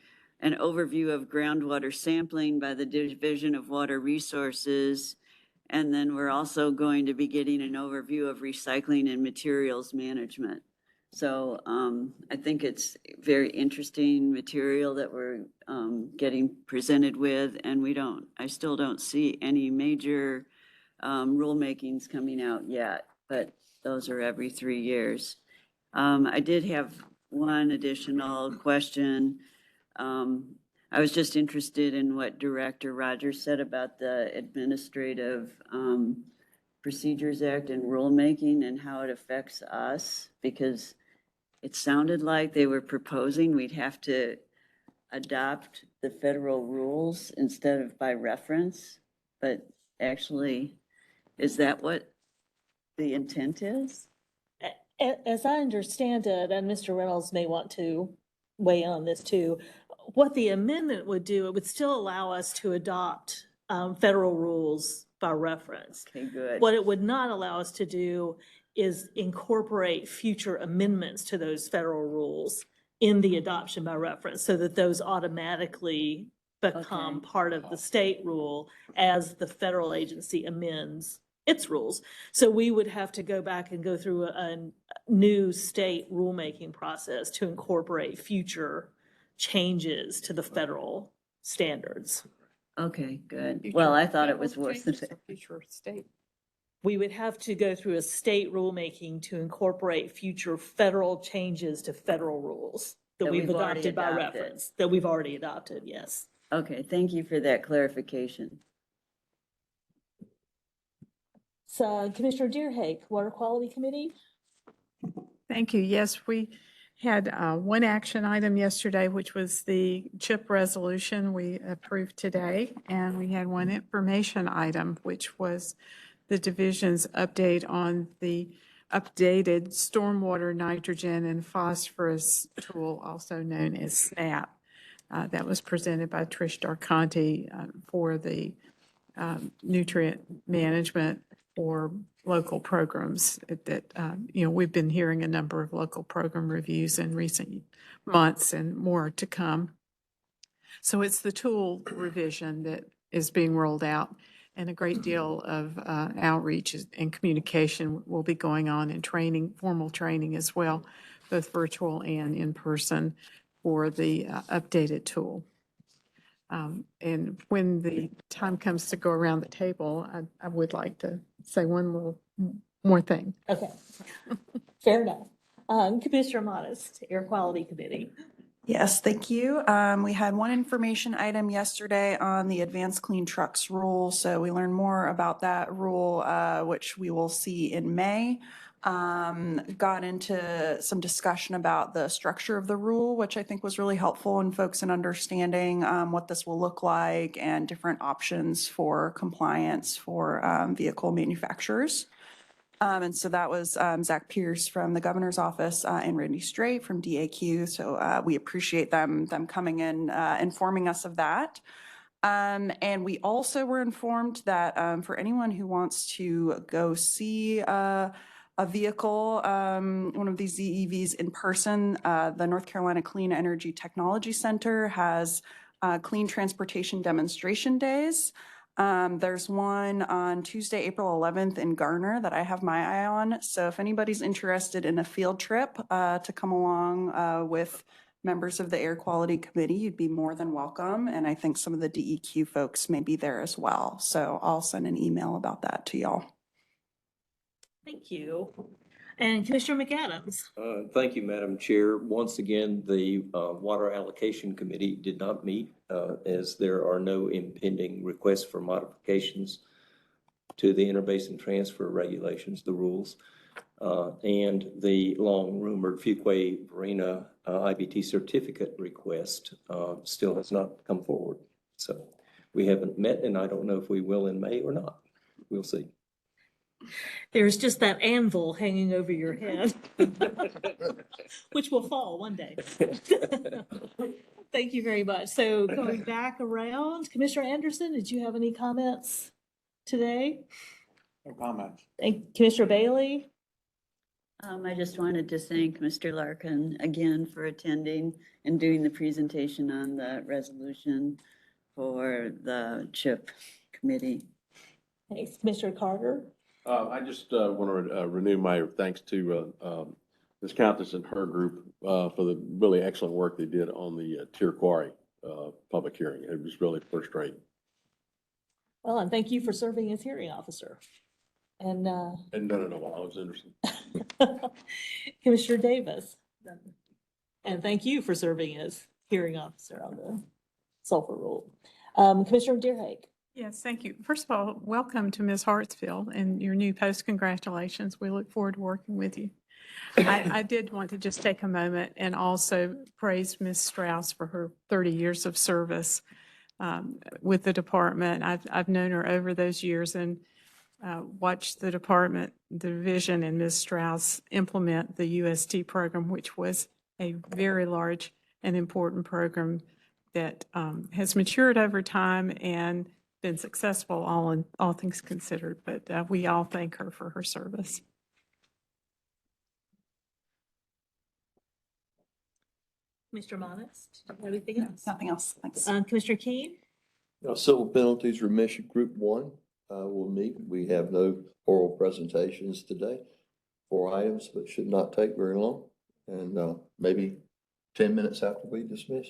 overview of groundwater sampling by the Division of Water Resources. And then we're also going to be getting an overview of recycling and materials management. So I think it's very interesting material that we're getting presented with, and I still don't see any major rulemakings coming out yet, but those are every 3 years. I did have one additional question. I was just interested in what Director Rogers said about the Administrative Procedures Act and rulemaking and how it affects us, because it sounded like they were proposing we'd have to adopt the federal rules instead of by reference, but actually, is that what the intent is? As I understand it, and Mr. Reynolds may want to weigh in on this too, what the amendment would do, it would still allow us to adopt federal rules by reference. Okay, good. What it would not allow us to do is incorporate future amendments to those federal rules in the adoption by reference, so that those automatically become part of the state rule as the federal agency amends its rules. So we would have to go back and go through a new state rulemaking process to incorporate future changes to the federal standards. Okay, good. Well, I thought it was worse than that. Future state. We would have to go through a state rulemaking to incorporate future federal changes to federal rules that That we've we've already adopted by adopted. reference, that we've already adopted, yes. Okay, thank you for that clarification. So Commissioner Deerhake, Water Quality Committee? Thank you. Yes, we had one action item yesterday, which was the CHIP resolution we approved today. And we had one information item, which was the division's update on the updated stormwater nitrogen and phosphorus tool, also known as SNAP. That was presented by Trish Darconti for the nutrient management for local programs that, we've been hearing a number of local program reviews in recent months and more to come. So it's the tool revision that is being rolled out, and a great deal of outreach and communication will be going on, and training, formal training as well, both virtual and in person, for the updated tool. And when the time comes to go around the table, I would like to say one little more thing. Okay, fair enough. Commissioner Modest, Air Quality Committee. Yes, thank you. We had one information item yesterday on the Advanced Clean Trucks rule. So we learned more about that rule, which we will see in May. Got into some discussion about the structure of the rule, which I think was really helpful in folks in understanding what this will look like and different options for compliance for vehicle manufacturers. And so that was Zach Pierce from the governor's office and Randy Strait from DAQ. So we appreciate them coming in, informing us of that. And we also were informed that for anyone who wants to go see a vehicle, one of these ZEVs in person, the North Carolina Clean Energy Technology Center has clean transportation demonstration days. There's one on Tuesday, April 11th in Garner that I have my eye on. So if anybody's interested in a field trip to come along with members of the Air Quality Committee, you'd be more than welcome. And I think some of the DEQ folks may be there as well. So I'll send an email about that to y'all. Thank you. And Commissioner McAdams. Thank you, Madam Chair. Once again, the Water Allocation Committee did not meet as there are no impending requests for modifications to the interbasin transfer regulations, the rules, and the long rumored Fuquay-Varina IBT certificate request still has not come forward. So we haven't met, and I don't know if we will in May or not. We'll see. There's just that anvil hanging over your head, which will fall one day. Thank you very much. So going back around, Commissioner Anderson, did you have any comments today? No comments. And Commissioner Bailey? I just wanted to thank Mr. Larkin again for attending and doing the presentation on the resolution for the CHIP committee. Thanks, Commissioner Carter. I just want to renew my thanks to Ms. Countess and her group for the really excellent work they did on the Tier Quarry public hearing. It was really first rate. Well, and thank you for serving as hearing officer. And Hadn't done it in a while. It was interesting. Commissioner Davis. And thank you for serving as hearing officer on the sulfur rule. Commissioner Deerhake. Yes, thank you. First of all, welcome to Ms. Hartsfield and your new post. Congratulations. We look forward to working with you. I did want to just take a moment and also praise Ms. Strauss for her 30 years of service with the department. I've known her over those years and watched the department, the division, and Ms. Strauss implement the UST program, which was a very large and important program that has matured over time and been successful, all things considered. But we all thank her for her service. Mr. Monis, do you have anything else? Nothing else. Thanks. Commissioner Keen? Civil penalties remission group 1 will meet. We have no oral presentations today. 4 items, but should not take very long. And maybe 10 minutes after we dismiss,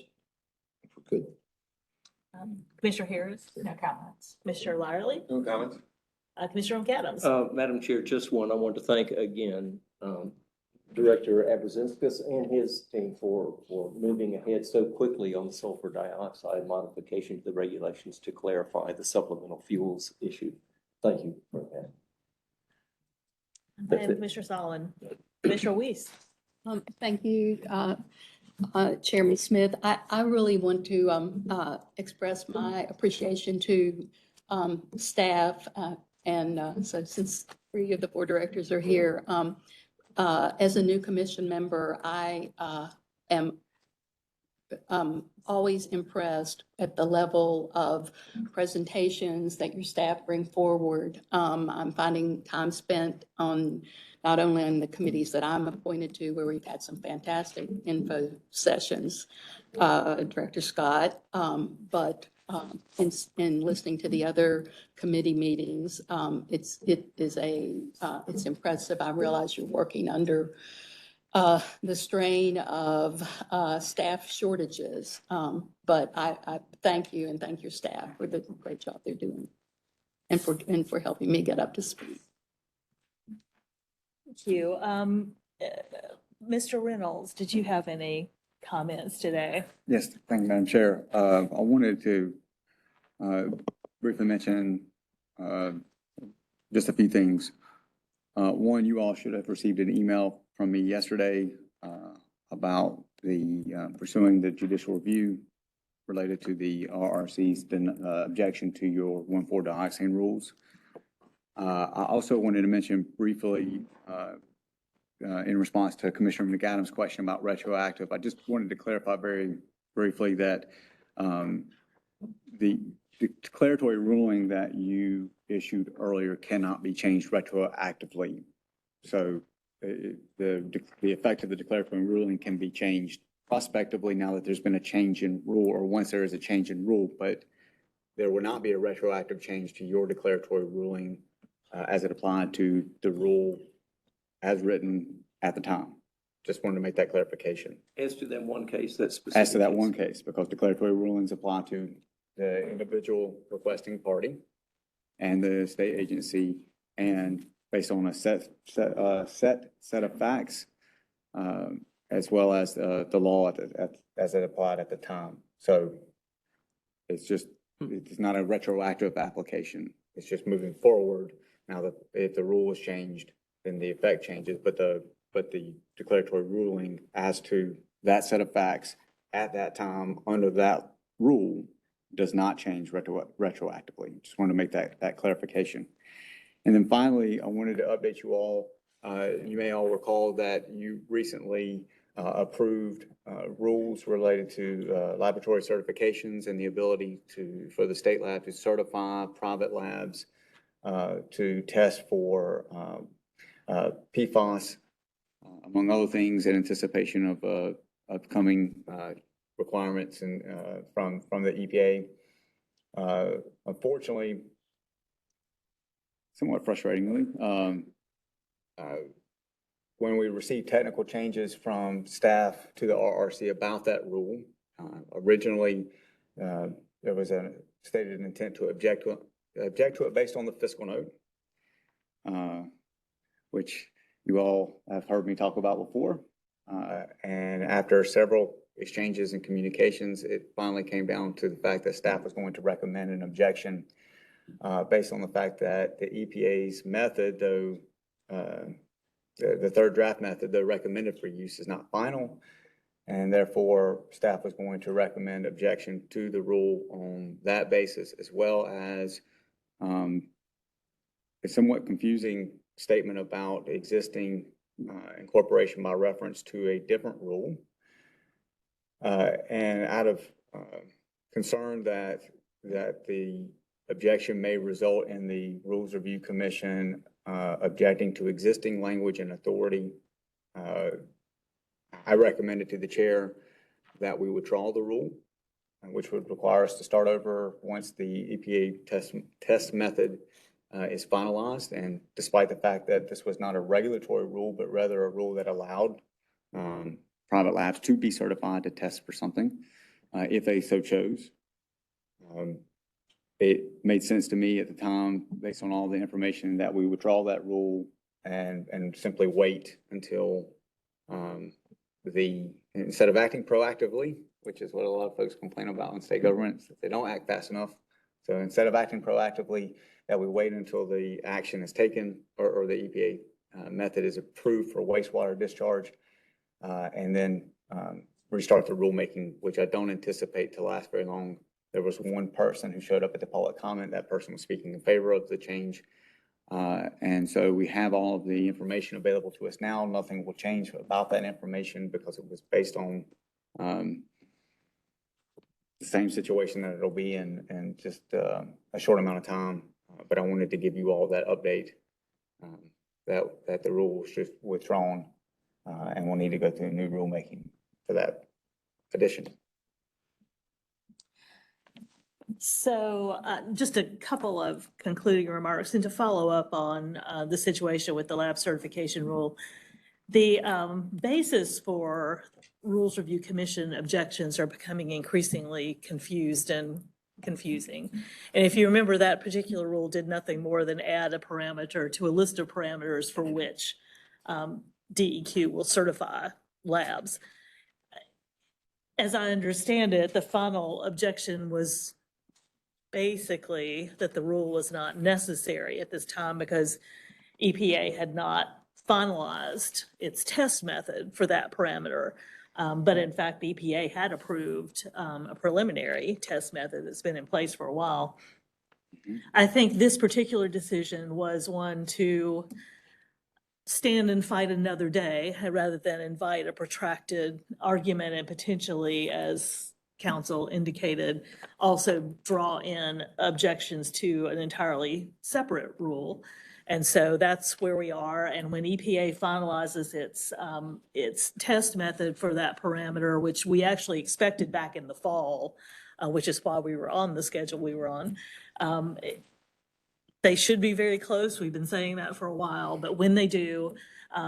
if we could. Commissioner Harris? No comments. Commissioner Lyerly? No comments. Commissioner McAdams? Madam Chair, just one. I want to thank again Director Abrazinskas and his team for moving ahead so quickly on the sulfur dioxide modification to the regulations to clarify the supplemental fuels issue. Thank you for that. And Commissioner Solomon? Commissioner Weiss? Thank you, Chairman Smith. I really want to express my appreciation to staff and so since 3 of the 4 directors are here, as a new commission member, I am always impressed at the level of presentations that your staff bring forward. I'm finding time spent on not only on the committees that I'm appointed to, where we've had some fantastic info sessions, Director Scott, but in listening to the other committee meetings, it's impressive. I realize you're working under the strain of staff shortages, but I thank you and thank your staff for the great job they're doing and for helping me get up to speed. Thank you. Mr. Reynolds, did you have any comments today? Yes, thank you, Madam Chair. I wanted to briefly mention just a few things. One, you all should have received an email from me yesterday about the pursuing the judicial review related to the RRC's objection to your 1,4-dioxane rules. I also wanted to mention briefly in response to Commissioner McAdams' question about retroactive, I just wanted to clarify very briefly that the declaratory ruling that you issued earlier cannot be changed retroactively. So the effect of the declaratory ruling can be changed prospectively now that there's been a change in rule, or once there is a change in rule, but there will not be a retroactive change to your declaratory ruling as it applied to the rule as written at the time. Just wanted to make that clarification. As to that one case, that's specific. As to that one case, because declaratory rulings apply to the individual requesting party and the state agency, and based on a set of facts, as well as the law as it applied at the time. So it's not a retroactive application. It's just moving forward. Now that if the rule is changed, then the effect changes, but the declaratory ruling as to that set of facts at that time under that rule does not change retroactively. Just want to make that clarification. And then finally, I wanted to update you all. You may all recall that you recently approved rules related to laboratory certifications and the ability for the state lab to certify private labs to test for PFAS, among other things, in anticipation of upcoming requirements and from the EPA. Unfortunately, somewhat frustratingly, when we received technical changes from staff to the RRC about that rule, originally there was a stated intent to object to it based on the fiscal note, which you all have heard me talk about before. And after several exchanges and communications, it finally came down to the fact that staff was going to recommend an objection based on the fact that the EPA's method, though the third draft method, though recommended for use, is not final, and therefore staff was going to recommend objection to the rule on that basis, as well as a somewhat confusing statement about existing incorporation by reference to a different rule. And out of concern that the objection may result in the Rules Review Commission objecting to existing language and authority, I recommended to the chair that we withdraw the rule, which would require us to start over once the EPA test method is finalized. And despite the fact that this was not a regulatory rule, but rather a rule that allowed private labs to be certified to test for something, if they so chose. It made sense to me at the time, based on all the information, that we withdraw that rule and simply wait until instead of acting proactively, which is what a lot of folks complain about in state governments, if they don't act fast enough. So instead of acting proactively, that we wait until the action is taken or the EPA method is approved for wastewater discharge, and then restart the rulemaking, which I don't anticipate to last very long. There was one person who showed up at the public comment. That person was speaking in favor of the change. And so we have all of the information available to us now. Nothing will change about that information because it was based on the same situation that it'll be in just a short amount of time. But I wanted to give you all that update that the rule was just withdrawn and we'll need to go through new rulemaking for that addition. So just a couple of concluding remarks, and to follow up on the situation with the lab certification rule. The basis for Rules Review Commission objections are becoming increasingly confused and confusing. And if you remember, that particular rule did nothing more than add a parameter to a list of parameters for which DEQ will certify labs. As I understand it, the final objection was basically that the rule was not necessary at this time because EPA had not finalized its test method for that parameter. But in fact, the EPA had approved a preliminary test method that's been in place for a while. I think this particular decision was one to stand and fight another day rather than invite a protracted argument and potentially, as council indicated, also draw in objections to an entirely separate rule. And so that's where we are. And when EPA finalizes its test method for that parameter, which we actually expected back in the fall, which is why we were on the schedule we were on, they should be very close. We've been saying that for a while, but when they do,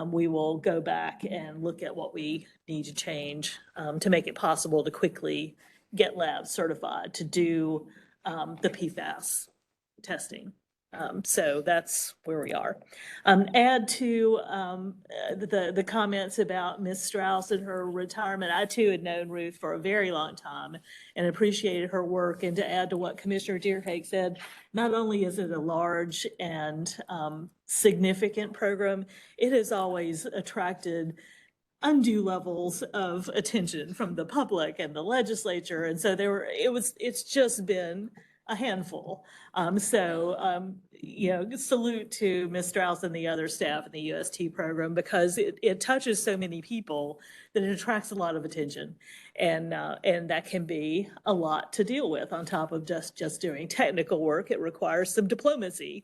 we will go back and look at what we need to change to make it possible to quickly get labs certified to do the PFAS testing. So that's where we are. Add to the comments about Ms. Strauss and her retirement. I too had known Ruth for a very long time and appreciated her work. And to add to what Commissioner Deerhake said, not only is it a large and significant program, it has always attracted undue levels of attention from the public and the legislature. And so it's just been a handful. You know, salute to Ms. Strauss and the other staff in the UST program, because it touches so many people that it attracts a lot of attention. And that can be a lot to deal with on top of just doing technical work. It requires some diplomacy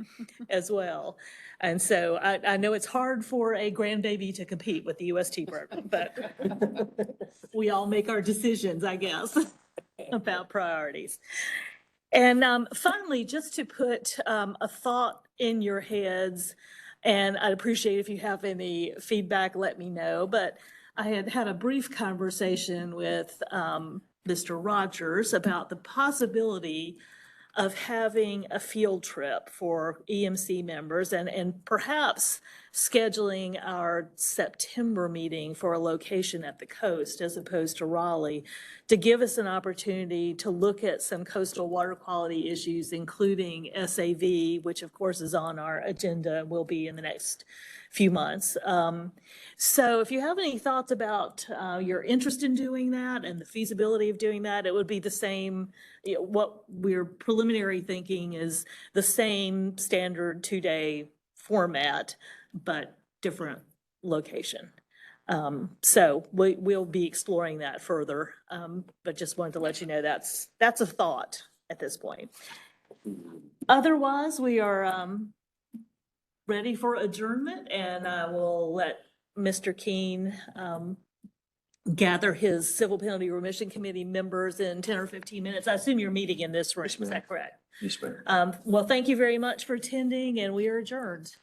as well. And so I know it's hard for a grandbaby to compete with the UST program, but we all make our decisions, I guess, about priorities. And finally, just to put a thought in your heads, and I'd appreciate if you have any feedback, let me know, but I had a brief conversation with Mr. Rogers about the possibility of having a field trip for EMC members and perhaps scheduling our September meeting for a location at the coast as opposed to Raleigh, to give us an opportunity to look at some coastal water quality issues, including SAV, which of course is on our agenda and will be in the next few months. So if you have any thoughts about your interest in doing that and the feasibility of doing that, it would be the same. You know, what we're preliminary thinking is the same standard 2-day format, but different location. So we'll be exploring that further, but just wanted to let you know that's a thought at this point. Otherwise, we are ready for adjournment, and I will let Mr. Keene gather his Civil Penalty Remission Committee members in 10 or 15 minutes. I assume you're meeting in this room, is that correct? Yes, ma'am. Well, thank you very much for attending, and we are adjourned.